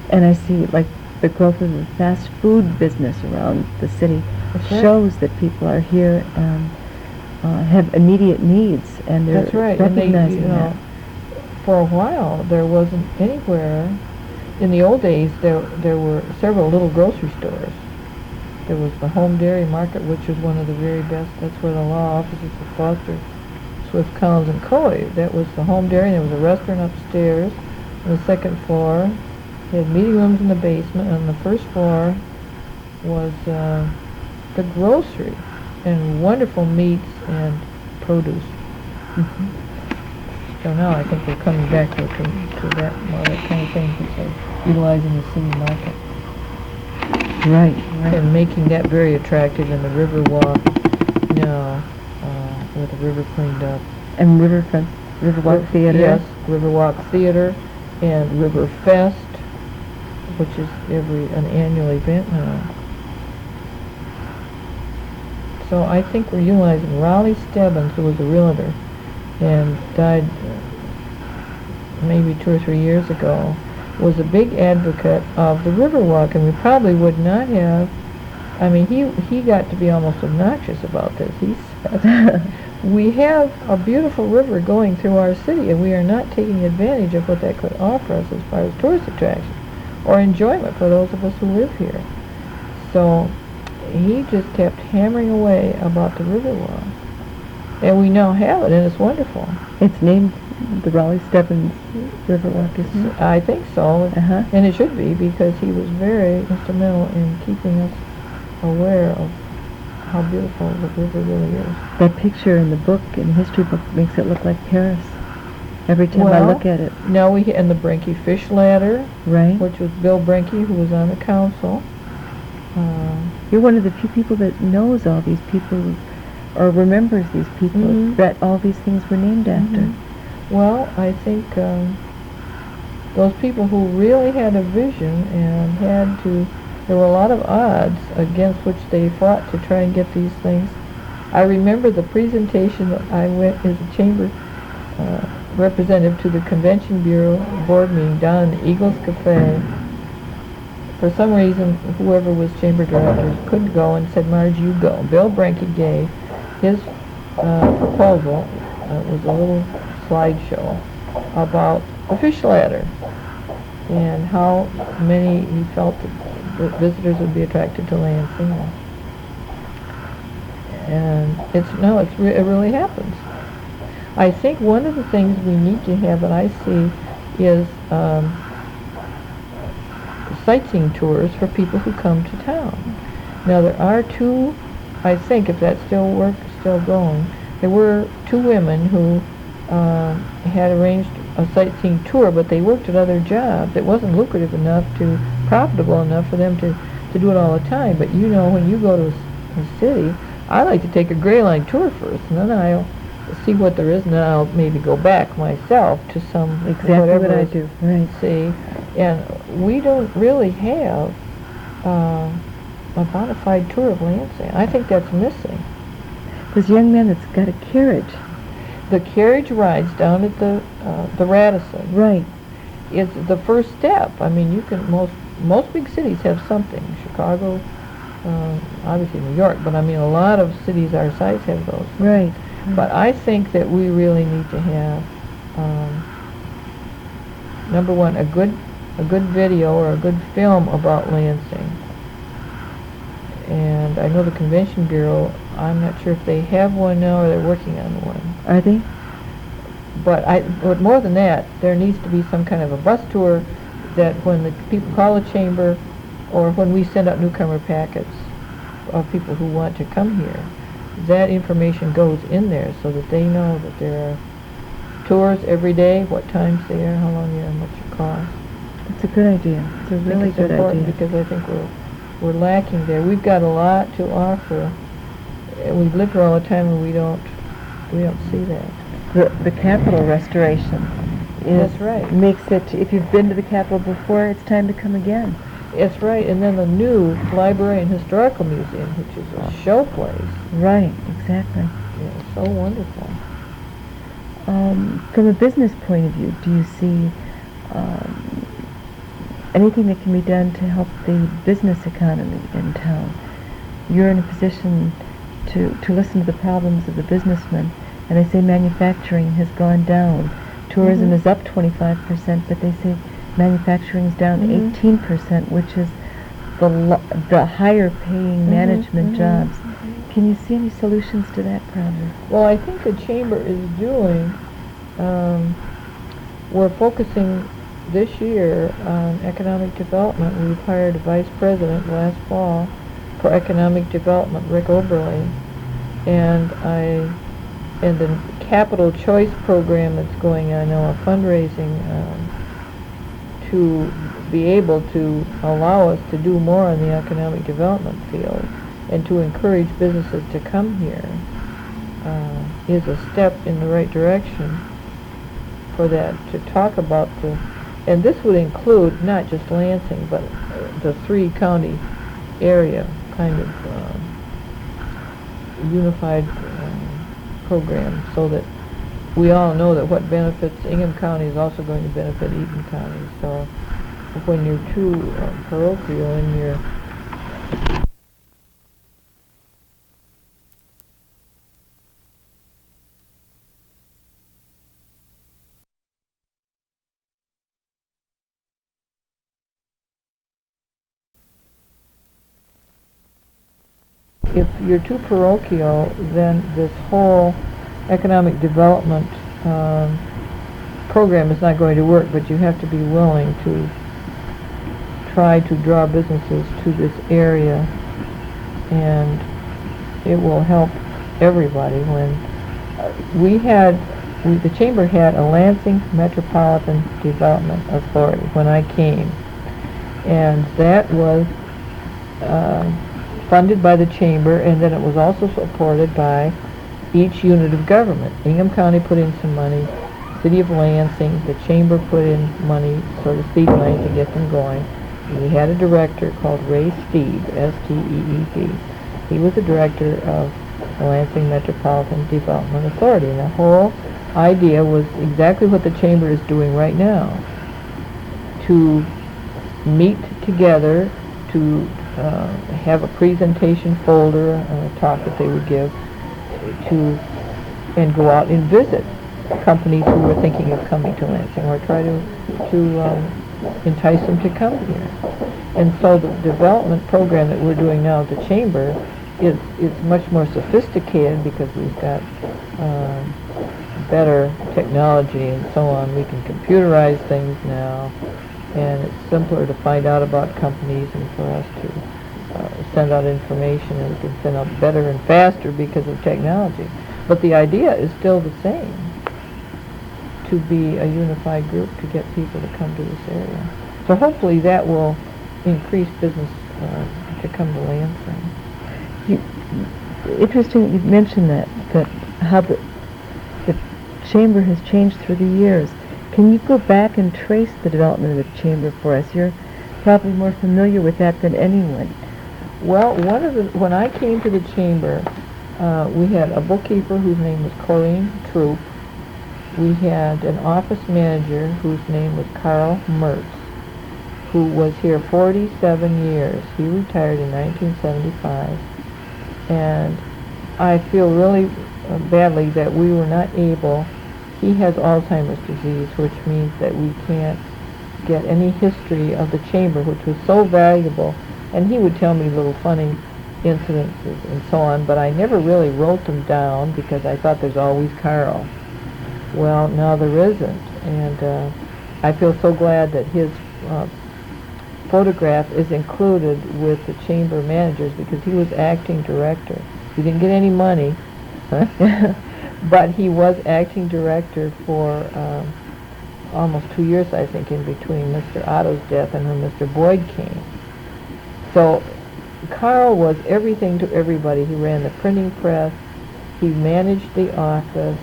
A: And I see, like, the growth of the fast food business around the city shows that people are here and have immediate needs, and they're recognizing that.
B: For a while, there wasn't anywhere. In the old days, there were several little grocery stores. There was the Home Dairy Market, which was one of the very best. That's where the law offices of Foster, Swift, Collins, and Coy. That was the Home Dairy, and there was a restaurant upstairs on the second floor. They had meeting rooms in the basement. On the first floor, was the grocery and wonderful meats and produce.
A: Mhm.
B: So now I think we're coming back to that, well, that kind of thing, so utilizing the city market.
A: Right, right.
B: And making that very attractive in the Riverwalk now, with the river cleaned up.
A: And Riverwalk Theater.
B: Yes, Riverwalk Theater and Riverfest, which is an annual event now. So I think we're utilizing Raleigh Stebbins, who was a realtor and died maybe 2 or 3 years ago, was a big advocate of the Riverwalk, and we probably would not have. I mean, he got to be almost obnoxious about this. He said, we have a beautiful river going through our city, and we are not taking advantage of what that could offer us as far as tourist attraction or enjoyment for those of us who live here. So he just kept hammering away about the Riverwalk. And we now have it, and it's wonderful.
A: It's named the Raleigh Stebbins Riverwalk, isn't it?
B: I think so,
A: Uh-huh.
B: and it should be, because he was very instrumental in keeping us aware of how beautiful the river really is.
A: That picture in the book, in the history book, makes it look like Paris. Every time I look at it.
B: Now and the Brinky Fish Ladder,
A: Right?
B: which was Bill Brinky, who was on the council.
A: You're one of the few people that knows all these people, or remembers these people,
B: Mhm.
A: that all these things were named after.
B: Mhm. Well, I think those people who really had a vision and there were a lot of odds against which they fought to try and get these things. I remember the presentation that I went as a chamber representative to the Convention Bureau board meeting down in the Eagles Cafe. For some reason, whoever was chamber director couldn't go and said, Marge, you go. Bill Brinky gave his proposal. It was a little slideshow about the fish ladder and how many he felt that visitors would be attracted to Lansing. And it really happens. I think one of the things we need to have, that I see, is sightseeing tours for people who come to town. Now there are two, I think, if that still going, there were two women who had arranged a sightseeing tour, but they worked at other jobs. It wasn't lucrative enough, profitable enough for them to do it all the time. But you know, when you go to a city, I like to take a Gray Line tour first, and then I'll see what there is, and then I'll maybe go back myself to some
A: Exactly what I do. Right.
B: See, and we don't really have a bona fide tour of Lansing. I think that's missing.
A: This young man that's got a carriage.
B: The carriage rides down at the Radisson.
A: Right.
B: It's the first step. I mean, you can most big cities have something. Chicago, obviously New York, but I mean a lot of cities our size have those.
A: Right.
B: But I think that we really need to have number one, a good video or a good film about Lansing. And I know the Convention Bureau, I'm not sure if they have one now or they're working on one.
A: Are they?
B: But more than that, there needs to be some kind of a bus tour that when the people call the chamber, or when we send out newcomer packets of people who want to come here, that information goes in there so that they know that there are tours every day, what times they are, how long they are, and what it costs.
A: It's a good idea. It's a really good idea.
B: Because I think we're lacking there. We've got a lot to offer. We've lived here all the time, and we don't see that.
A: The Capitol restoration
B: That's right.
A: Makes it, if you've been to the Capitol before, it's time to come again.
B: That's right. And then the new Library and Historical Museum, which is a show place.
A: Right, exactly.
B: Yeah, so wonderful.
A: From a business point of view, do you see anything that can be done to help the business economy in town? You're in a position to listen to the problems of the businessmen, and they say manufacturing has gone down. Tourism is up 25%, but they say manufacturing is down 18%, which is the higher paying management jobs. Can you see any solutions to that problem?
B: Well, I think the Chamber is doing, we're focusing this year on economic development. We've hired a vice president last fall for Economic Development, Rick Oberle, and the Capital Choice program that's going on now, a fundraising to be able to allow us to do more in the economic development field and to encourage businesses to come here is a step in the right direction for that, to talk about and this would include not just Lansing, but the 3-county area kind of unified program, so that we all know that what benefits Ingham County is also going to benefit Eaton County. So when you're too parochial in your if you're too parochial, then this whole economic development program is not going to work, but you have to be willing to try to draw businesses to this area, and it will help everybody. When the Chamber had a Lansing Metropolitan Development Authority when I came, and that was funded by the Chamber, and then it was also supported by each unit of government. Ingham County put in some money, City of Lansing, the Chamber put in money, sort of seed money to get them going. We had a director called Ray Steeb, S-T-E-E-B. He was the director of the Lansing Metropolitan Development Authority, and the whole idea was exactly what the Chamber is doing right now, to meet together, to have a presentation folder, a talk that they would give, and go out and visit companies who were thinking of coming to Lansing, or try to entice them to come here. And so the development program that we're doing now at the Chamber is much more sophisticated, because we've got better technology and so on. We can computerize things now, and it's simpler to find out about companies and for us to send out information, and we can send out better and faster because of technology. But the idea is still the same, to be a unified group to get people to come to this area. So hopefully that will increase business to come to Lansing.
A: Interesting you mentioned that how the Chamber has changed through the years. Can you go back and trace the development of the Chamber for us? You're probably more familiar with that than anyone.
B: Well, when I came to the Chamber, we had a bookkeeper whose name was Corrine Troop. We had an office manager whose name was Carl Mertz, who was here 47 years. He retired in 1975. And I feel really badly that we were not able. He has Alzheimer's disease, which means that we can't get any history of the Chamber, which was so valuable. And he would tell me little funny incidences and so on, but I never really wrote them down because I thought there's always Carl. Well, now there isn't, and I feel so glad that his photograph is included with the Chamber managers, because he was acting director. He didn't get any money, but he was acting director for almost 2 years, I think, in between Mr. Otto's death and when Mr. Boyd came. So Carl was everything to everybody. He ran the printing press, he managed the office,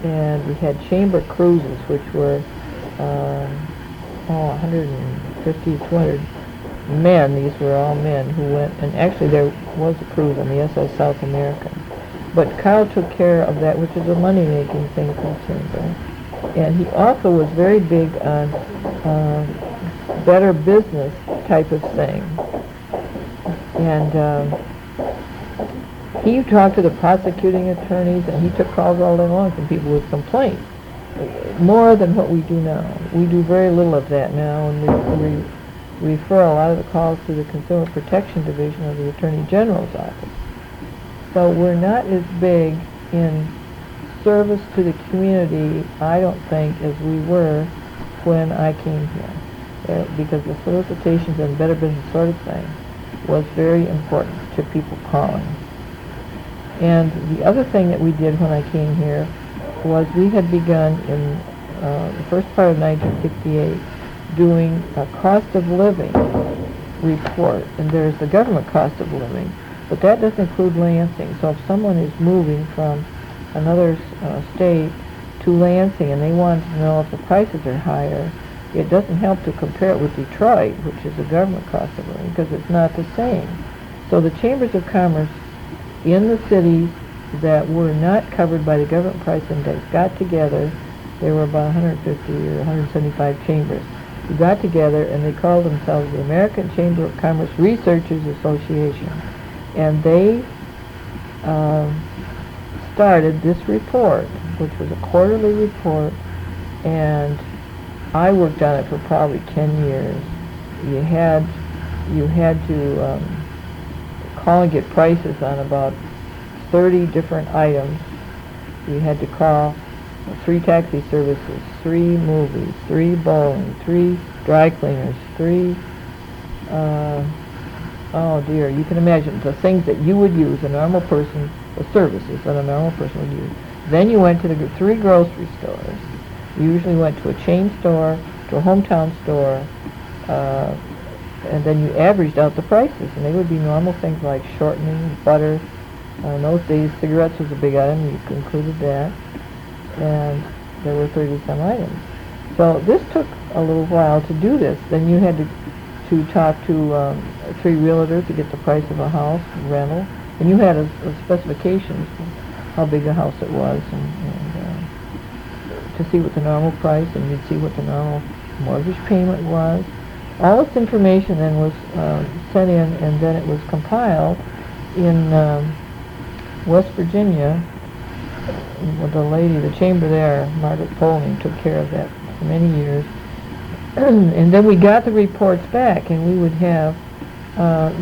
B: and we had Chamber cruises, which were 150, 200 men. These were all men who went, and actually there was a cruise on the SS South American. But Carl took care of that, which is a money-making thing for the Chamber. And he also was very big on better business type of thing. And he talked to the prosecuting attorneys, and he took calls all day long from people with complaints, more than what we do now. We do very little of that now, and we refer a lot of the calls to the Consumer Protection Division of the Attorney General's office. So we're not as big in service to the community, I don't think, as we were when I came here, because the solicitations and better business sort of thing was very important to people calling. And the other thing that we did when I came here was we had begun in the first part of 1968 doing a cost of living report. And there's the government cost of living, but that doesn't include Lansing. So if someone is moving from another state to Lansing and they want to know if the prices are higher, it doesn't help to compare it with Detroit, which is a government cost of living, because it's not the same. So the chambers of commerce in the cities that were not covered by the government price index got together. There were about 150 or 175 chambers who got together, and they called themselves the American Chamber of Commerce Researchers Association. And they started this report, which was a quarterly report, and I worked on it for probably 10 years. You had to call and get prices on about 30 different items. You had to call 3 taxi services, 3 movies, 3 bowling, 3 dry cleaners, 3, oh dear, you can imagine the things that you would use, a normal person, the services that a normal person would use. Then you went to the 3 grocery stores. You usually went to a chain store, to a hometown store, and then you averaged out the prices, and they would be normal things like shortening, butter. In those days, cigarettes was a big item. You included that, and there were 30-some items. So this took a little while to do this. Then you had to talk to 3 realtors to get the price of a house, rental, and you had a specifications of how big a house it was, and to see what the normal price, and you'd see what the normal mortgage payment was. All this information then was sent in, and then it was compiled in West Virginia. With the lady, the chamber there, Margaret Poling, took care of that for many years. And then we got the reports back, and we would have,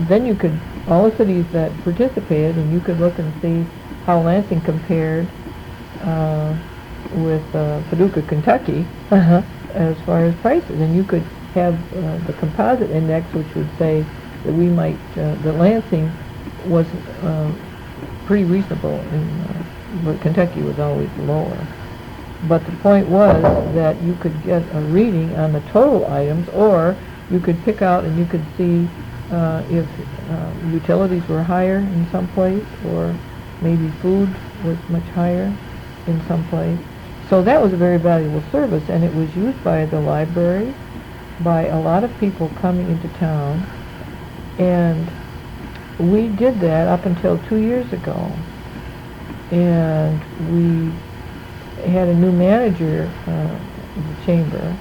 B: then you could, all the cities that participated, and you could look and see how Lansing compared with Paducah, Kentucky, as far as prices. And you could have the composite index, which would say that we might, that Lansing was pretty reasonable, but Kentucky was always lower. But the point was that you could get a reading on the total items, or you could pick out and you could see if utilities were higher in some place, or maybe food was much higher in some place. So that was a very valuable service, and it was used by the library, by a lot of people coming into town, and we did that up until 2 years ago. And we had a new manager of the chamber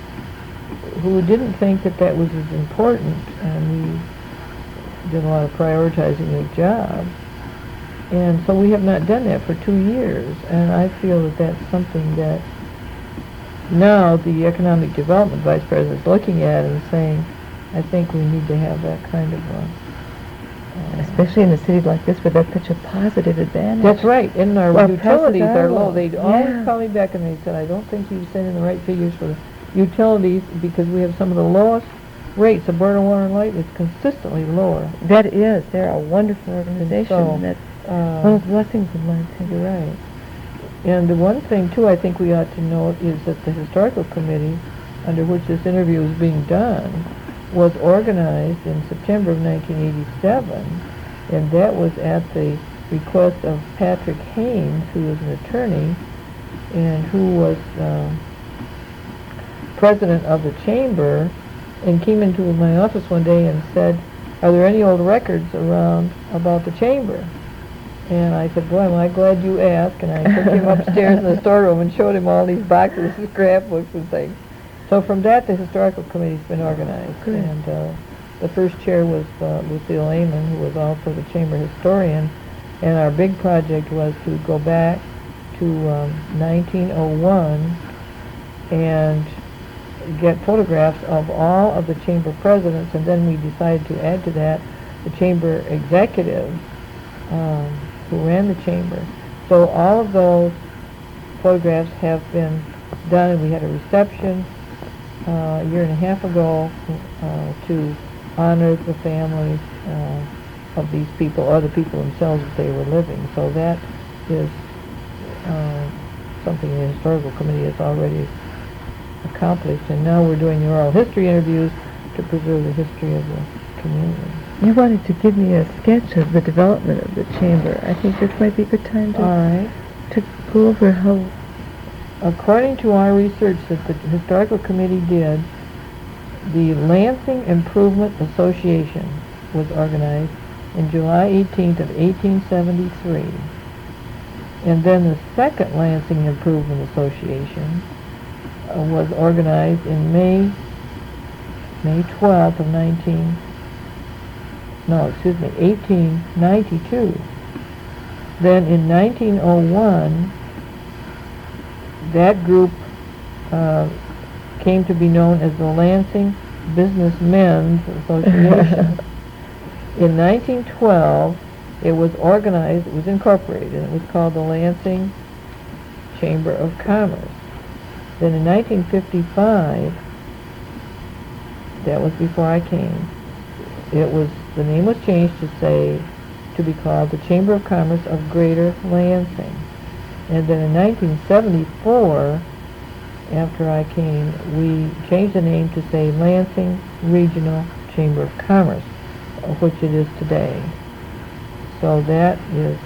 B: who didn't think that that was as important, and we did a lot of prioritizing the job. And so we have not done that for 2 years, and I feel that that's something that now the Economic Development Vice President is looking at and saying, I think we need to have that kind of
A: especially in a city like this where that's such a positive advantage.
B: That's right. And our utilities are low. They'd
A: Yeah.
B: always call me back and they said, I don't think you sent in the right figures for the utilities because we have some of the lowest rates. The Board of Water and Light is consistently lower.
A: That is. They're a wonderful organization.
B: So,
A: And that's one of the blessings of Lansing.
B: You're right. And the one thing, too, I think we ought to note is that the Historical Committee, under which this interview is being done, was organized in September of 1987, and that was at the request of Patrick Haynes, who was an attorney and who was president of the chamber, and came into my office one day and said, are there any old records around about the chamber? And I said, boy, am I glad you asked, and I took him upstairs in the storeroom and showed him all these boxes of scrapbooks and things. So from that, the Historical Committee's been organized.
A: Good.
B: And the first chair was Lucille Lehman, who was also the chamber historian. And our big project was to go back to 1901 and get photographs of all of the chamber presidents. And then we decided to add to that the chamber executives who ran the chamber. So all of those photographs have been done, and we had a reception a year and a half ago to honor the families of these people, or the people themselves that they were living. So that is something the historical committee has already accomplished, and now we're doing the oral history interviews to preserve the history of the community.
A: You wanted to give me a sketch of the development of the chamber. I think this might be a good time
B: All right.
A: to go over how...
B: According to our research that the historical committee did, the Lansing Improvement Association was organized in July 18th of 1873. And then the second Lansing Improvement Association was organized in May 12th of 1892. Then in 1901, that group came to be known as the Lansing Businessmen's Association. In 1912, it was organized, it was incorporated, and it was called the Lansing Chamber of Commerce. Then in 1955, that was before I came, the name was changed to be called the Chamber of Commerce of Greater Lansing. And then in 1974, after I came, we changed the name to say Lansing Regional Chamber of Commerce, which it is today. So that is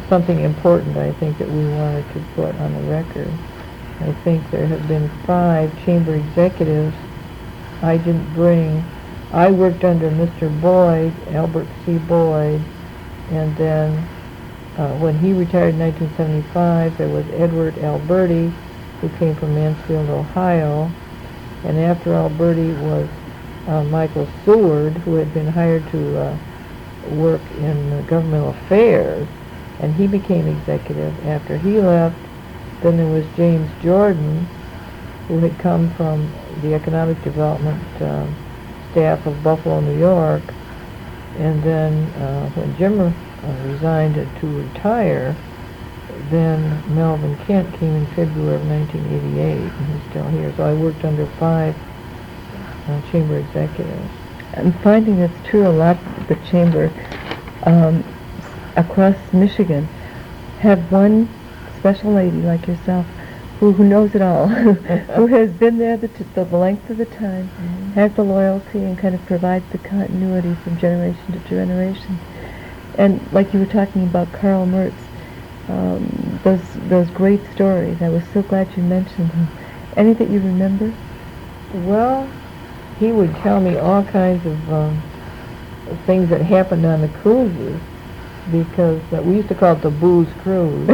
B: something important, I think, that we wanted to put on the record. I think there have been 5 chamber executives I didn't bring. I worked under Mr. Boyd, Albert C. Boyd, and then when he retired in 1975, there was Edward Alberti, who came from Mansfield, Ohio. And after Alberti was Michael Seward, who had been hired to work in governmental affairs, and he became executive. After he left, then there was James Jordan, who had come from the economic development staff of Buffalo, New York. And then when Jim resigned to retire, then Melvin Kent came in February of 1988, and he's still here. So I worked under 5 chamber executives.
A: I'm finding that's true. A lot of the chamber across Michigan have one special lady like yourself who knows it all, who has been there the length of the time, has the loyalty, and kind of provides the continuity from generation to generation. And like you were talking about Karl Mertz, those great stories. I was so glad you mentioned him. Any that you remember?
B: Well, he would tell me all kinds of things that happened on the cruises, because we used to call it the booze cruise.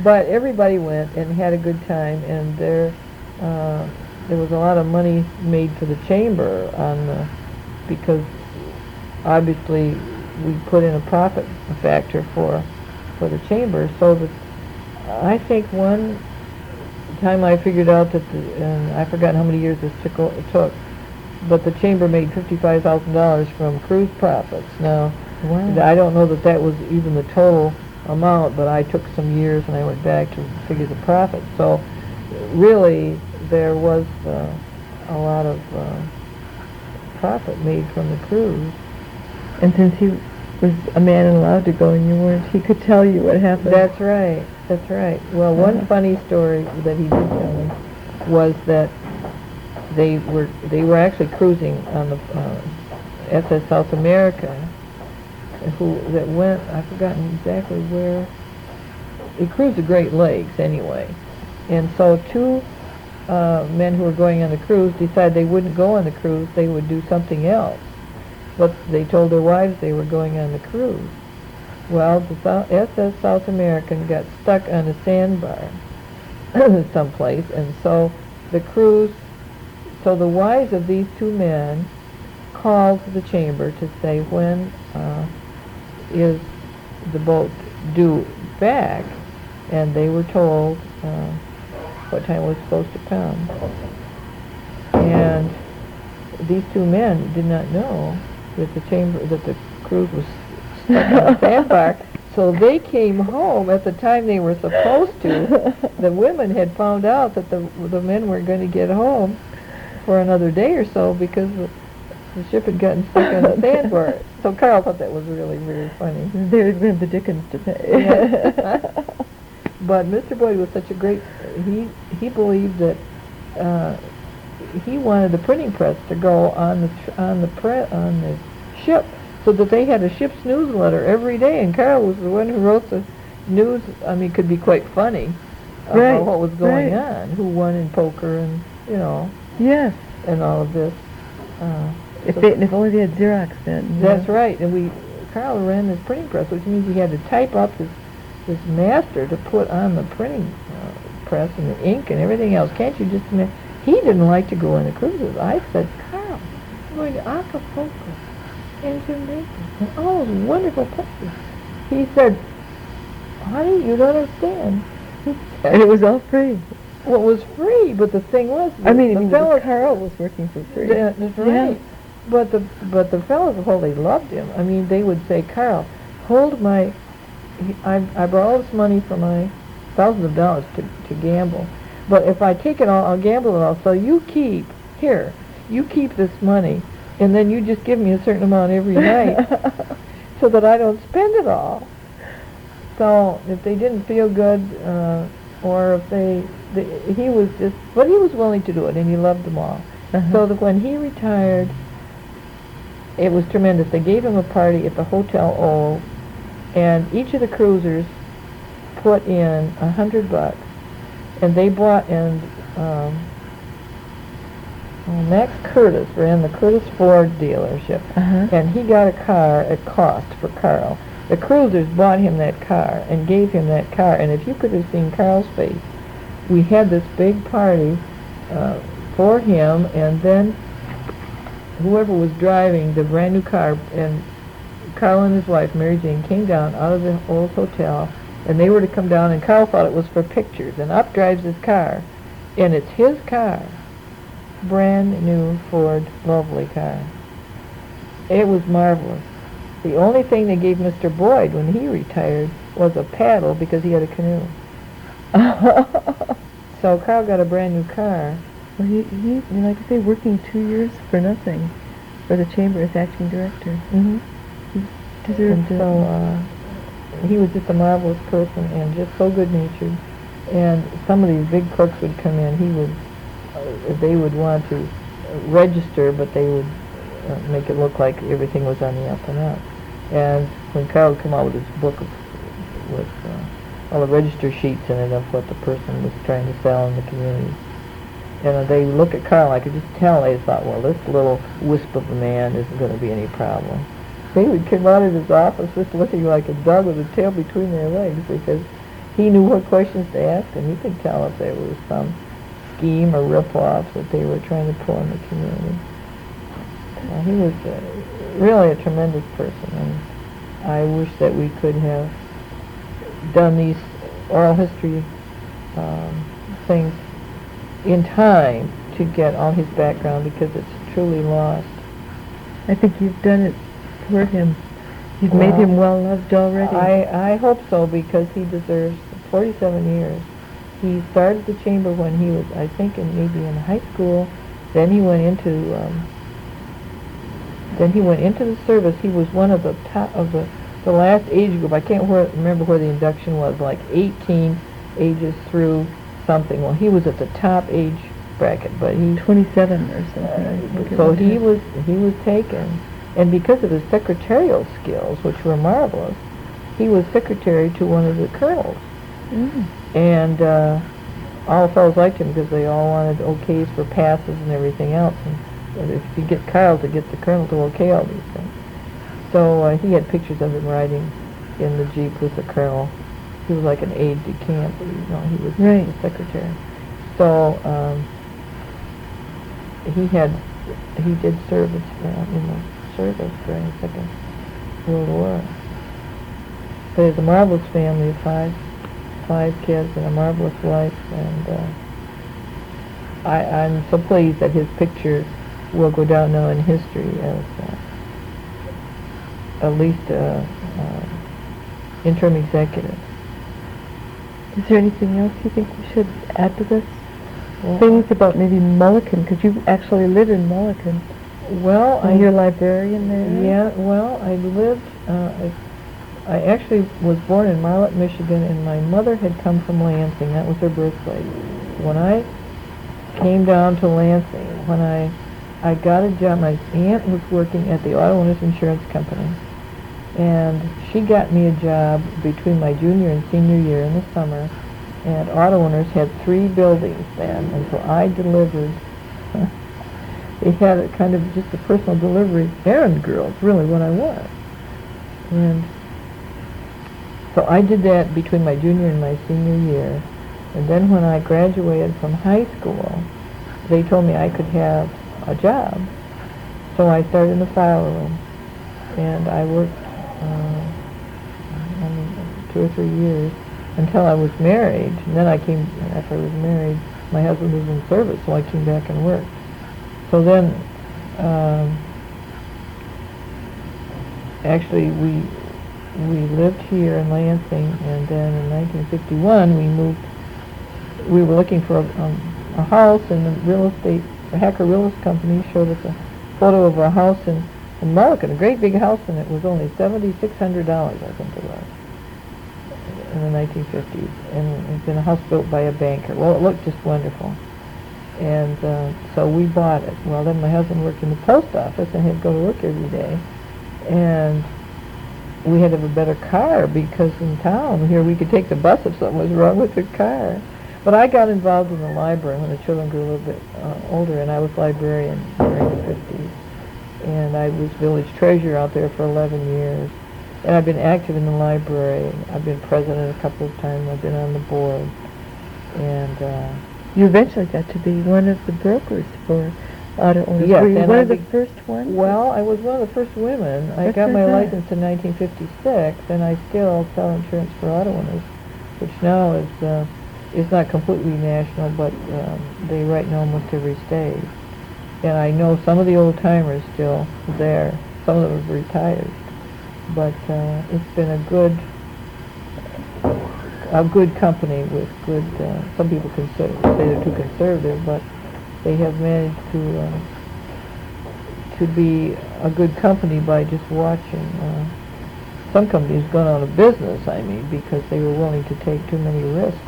B: But everybody went and had a good time, and there was a lot of money made for the chamber because obviously we put in a profit factor for the chamber. So that I think one time I figured out that and I forgot how many years this took, but the chamber made $55,000 from cruise profits. Now,
A: wow.
B: I don't know that was even the total amount, but I took some years and I went back to figure the profit. So really there was a lot of profit made from the cruise.
A: And since he was a man and allowed to go and you weren't, he could tell you what happened.
B: That's right. That's right. Well, one funny story that he did tell me was that they were actually cruising on the SS South America, that went, I've forgotten exactly where. They cruised the Great Lakes anyway. And so 2 men who were going on the cruise decided they wouldn't go on the cruise, they would do something else. But they told their wives they were going on the cruise. Well, the SS South American got stuck on a sandbar someplace, and so the wives of these 2 men called the chamber to say, when is the boat due back? And they were told what time it was supposed to come. And these 2 men did not know that the cruise was stuck on a sandbar. So they came home at the time they were supposed to. The women had found out that the men weren't going to get home for another day or so, because The ship had gotten stuck on the sandbar. So Carl thought that was really, really funny.
A: They would have the Dickens to pay.
B: Yeah. But Mr. Boyd was such a great, he believed that he wanted the printing press to go on the ship, so that they had a ship's newsletter every day, and Carl was the one who wrote the news. I mean, it could be quite funny about what was going on, who won in poker, and
A: Yes.
B: and all of this.
A: If only they had Xerox then.
B: That's right. And Carl ran this printing press, which means he had to type up this master to put on the printing press and the ink and everything else. Can't you just imagine? He didn't like to go on the cruises. I said, Carl, I'm going to Acapulco and Jamaica and all those wonderful places. He said, honey, you don't understand.
A: And it was all free.
B: Well, it was free, but the thing was,
A: the fellow Carl was working for free.
B: That's right. Yeah. But the fellows, well, they loved him. I mean, they would say, Carl, hold my. I brought all this money for my thousands of dollars to gamble, but if I take it all, I'll gamble it all. So you keep this money, and then you just give me a certain amount every night, so that I don't spend it all. So if they didn't feel good, or if he was just, but he was willing to do it, and he loved them all. So that when he retired, it was tremendous. They gave him a party at the Hotel O, and each of the cruisers put in $100, and they brought in Max Curtis ran the Curtis Ford dealership, and he got a car at cost for Carl. The cruisers bought him that car and gave him that car, and if you could have seen Carl's face, we had this big party for him, and then whoever was driving the brand new car, and Carl and his wife, Mary Jane, came down out of the old hotel, and they were to come down, and Carl thought it was for pictures, and up drives his car, and it's his car, brand new Ford, lovely car. It was marvelous. The only thing they gave Mr. Boyd when he retired was a paddle because he had a canoe. So Carl got a brand new car.
A: Well, he like I say, working 2 years for nothing for the chamber as acting director.
B: Mm-hmm.
A: He deserved it.
B: So he was just a marvelous person and just so good-natured. And some of these big crooks would come in. They would want to register, but they would make it look like everything was on the up and up. And when Carl would come out with his book with all the register sheets in it of what the person was trying to sell in the community, and they look at Carl, I could just tell they thought, well, this little wisp of a man isn't going to be any problem. They would come out of his office just looking like a dog with a tail between their legs, because he knew what questions to ask, and he could tell if there was some scheme or rip-off that they were trying to pull in the community. He was really a tremendous person, and I wish that we could have done these oral history things in time to get all his background, because it's truly lost.
A: I think you've done it for him. You've made him well-loved already.
B: I hope so, because he deserves 47 years. He started the chamber when he was, I think, maybe in high school. Then he went into the service. He was one of the top of the last age group. I can't remember where the induction was, like 18 ages through something. Well, he was at the top age bracket, but he
A: 27 or something.
B: So he was taken, and because of his secretarial skills, which were marvelous, he was secretary to one of the colonels. And all the fellows liked him because they all wanted okays for passes and everything else. And if you get Kyle to get the colonel to okay all these things. So he had pictures of him riding in the Jeep with the colonel. He was like an aide-de-camp, he was the secretary. So he did serve in the service during the Second World War. But he has a marvelous family of five kids and a marvelous wife, and I'm so pleased that his picture will go down now in history as at least interim executive.
A: Is there anything else you think we should add to this? Things about maybe Mulliken, because you actually live in Mulliken.
B: Well,
A: And you're a librarian there?
B: Yeah, well, I actually was born in Marlette, Michigan, and my mother had come from Lansing. That was her birthplace. When I came down to Lansing, when I got a job, my aunt was working at the auto owners insurance company, and she got me a job between my junior and senior year in the summer, and auto owners had 3 buildings then, and so I delivered. They had a kind of just a personal delivery errand girl. It's really what I was. And so I did that between my junior and my senior year. And then when I graduated from high school, they told me I could have a job. So I started in the file room. And I worked 2 or 3 years until I was married. And then after I was married, my husband was in service, so I came back and worked. So then, actually, we lived here in Lansing, and then in 1951 we moved. We were looking for a house, and the Hacker Real Estate Company showed us a photo of a house in Mulliken, a great big house, and it was only $7,600, I think it was, in the 1950s. And it's been a house built by a banker. Well, it looked just wonderful. And so we bought it. Well, then my husband worked in the post office and had to go to work every day. And we had to have a better car because in town here we could take the bus if something was wrong with the car. But I got involved in the library when the children grew a little bit older, and I was librarian during the 50s. And I was village treasurer out there for 11 years. And I've been active in the library. I've been president a couple of times. I've been on the board. And
A: you eventually got to be one of the brokers for auto owners.
B: Yes,
A: Were you
B: and
A: one of the first ones?
B: Well, I was one of the first women. I
A: That's
B: got my
A: right.
B: license in 1956, and I still sell insurance for auto owners, which now is not completely national, but they right now almost every state. And I know some of the old timers still there. Some of them have retired, but it's been a good company with good. Some people say they're too conservative, but they have managed to be a good company by just watching. Some companies gone out of business, I mean, because they were willing to take too many risks.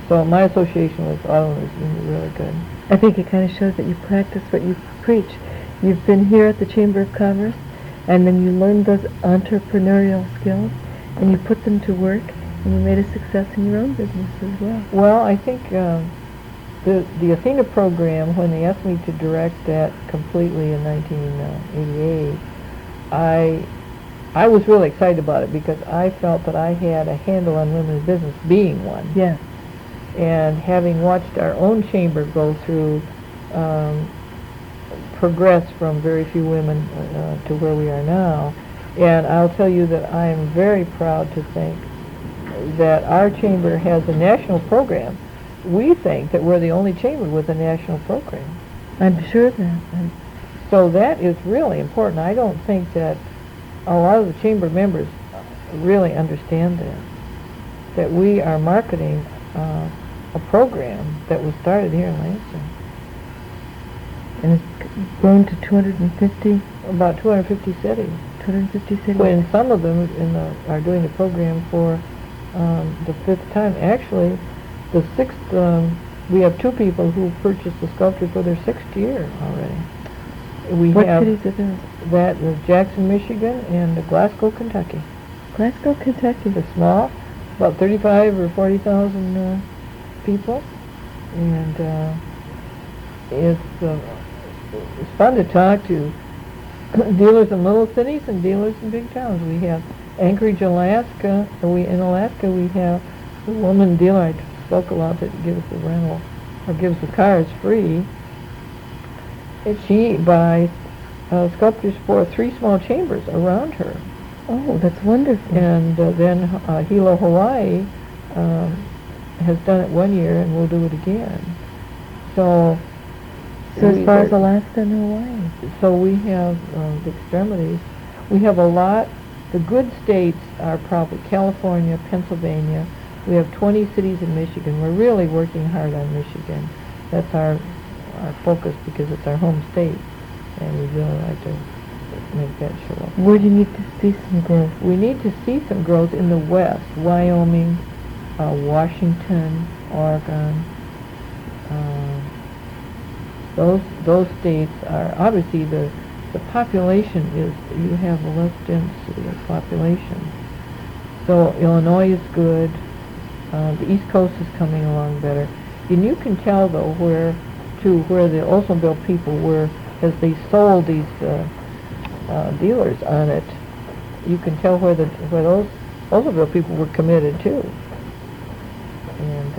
B: So my association with auto owners is really good.
A: I think it kind of shows that you practice what you preach. You've been here at the Chamber of Commerce, and then you learned those entrepreneurial skills, and you put them to work, and you made a success in your own business as well.
B: Well, I think the Athena program, when they asked me to direct that completely in 1988, I was really excited about it because I felt that I had a handle on women's business, being one.
A: Yes.
B: And having watched our own chamber go through, progress from very few women to where we are now, and I'll tell you that I am very proud to think that our chamber has a national program. We think that we're the only chamber with a national program.
A: I'm sure that.
B: So that is really important. I don't think that a lot of the chamber members really understand that we are marketing a program that was started here in Lansing.
A: And it's grown to 250?
B: About 250 cities.
A: 250 cities.
B: When some of them are doing the program for the 5th time. Actually, the 6th, we have 2 people who purchased the sculpture for their 6th year already.
A: What cities are those?
B: That is Jackson, Michigan, and Glasgow, Kentucky.
A: Glasgow, Kentucky.
B: It's small, about 35 or 40,000 people, and it's fun to talk to dealers in little cities and dealers in big towns. We have Anchorage, Alaska. In Alaska we have a woman dealer I spoke a lot that gives us the rental or gives the cars free. And she buys sculptures for 3 small chambers around her.
A: Oh, that's wonderful.
B: And then Hilo, Hawaii has done it 1 year and will do it again. So
A: as far as Alaska and Hawaii.
B: So we have the extremities. We have a lot. The good states are probably California, Pennsylvania. We have 20 cities in Michigan. We're really working hard on Michigan. That's our focus because it's our home state. and we'd really like to make that show up.
A: Where do you need to see some growth?
B: We need to see some growth in the West, Wyoming, Washington, Oregon. Those states are obviously the population is, you have a less density of population. So Illinois is good. The East Coast is coming along better. And you can tell though where the Oldsmobile people were, as they sold these dealers on it. You can tell where those Oldsmobile people were committed too. And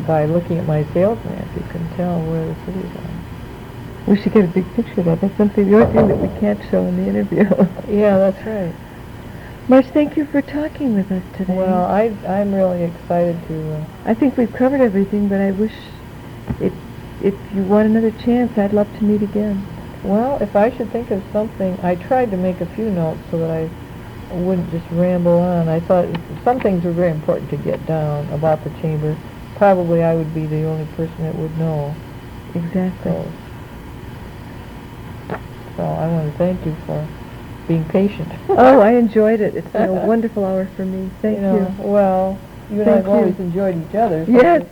B: by looking at my sales map, you can tell where the cities are.
A: We should get a big picture of that. That's something, the only thing that we can't show in the interview.
B: Yeah, that's right.
A: Marge, thank you for talking with us today.
B: Well, I'm really excited to...
A: I think we've covered everything, but I wish if you want another chance, I'd love to meet again.
B: Well, if I should think of something, I tried to make a few notes so that I wouldn't just ramble on. I thought some things were very important to get down about the chamber. Probably I would be the only person that would know.
A: Exactly.
B: So I want to thank you for being patient.
A: Oh, I enjoyed it. It's been a wonderful hour for me. Thank you.
B: Well, you and I have always enjoyed each other. So
A: yes.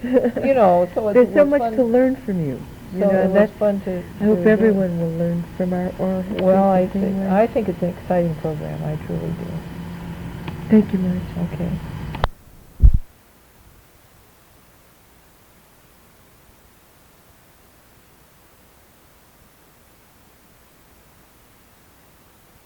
B: So
A: there's so much to learn from you.
B: So it was fun to...
A: I hope everyone will learn from our oral history.
B: Well, I think it's an exciting program. I truly do.
A: Thank you, Marge.
B: Okay.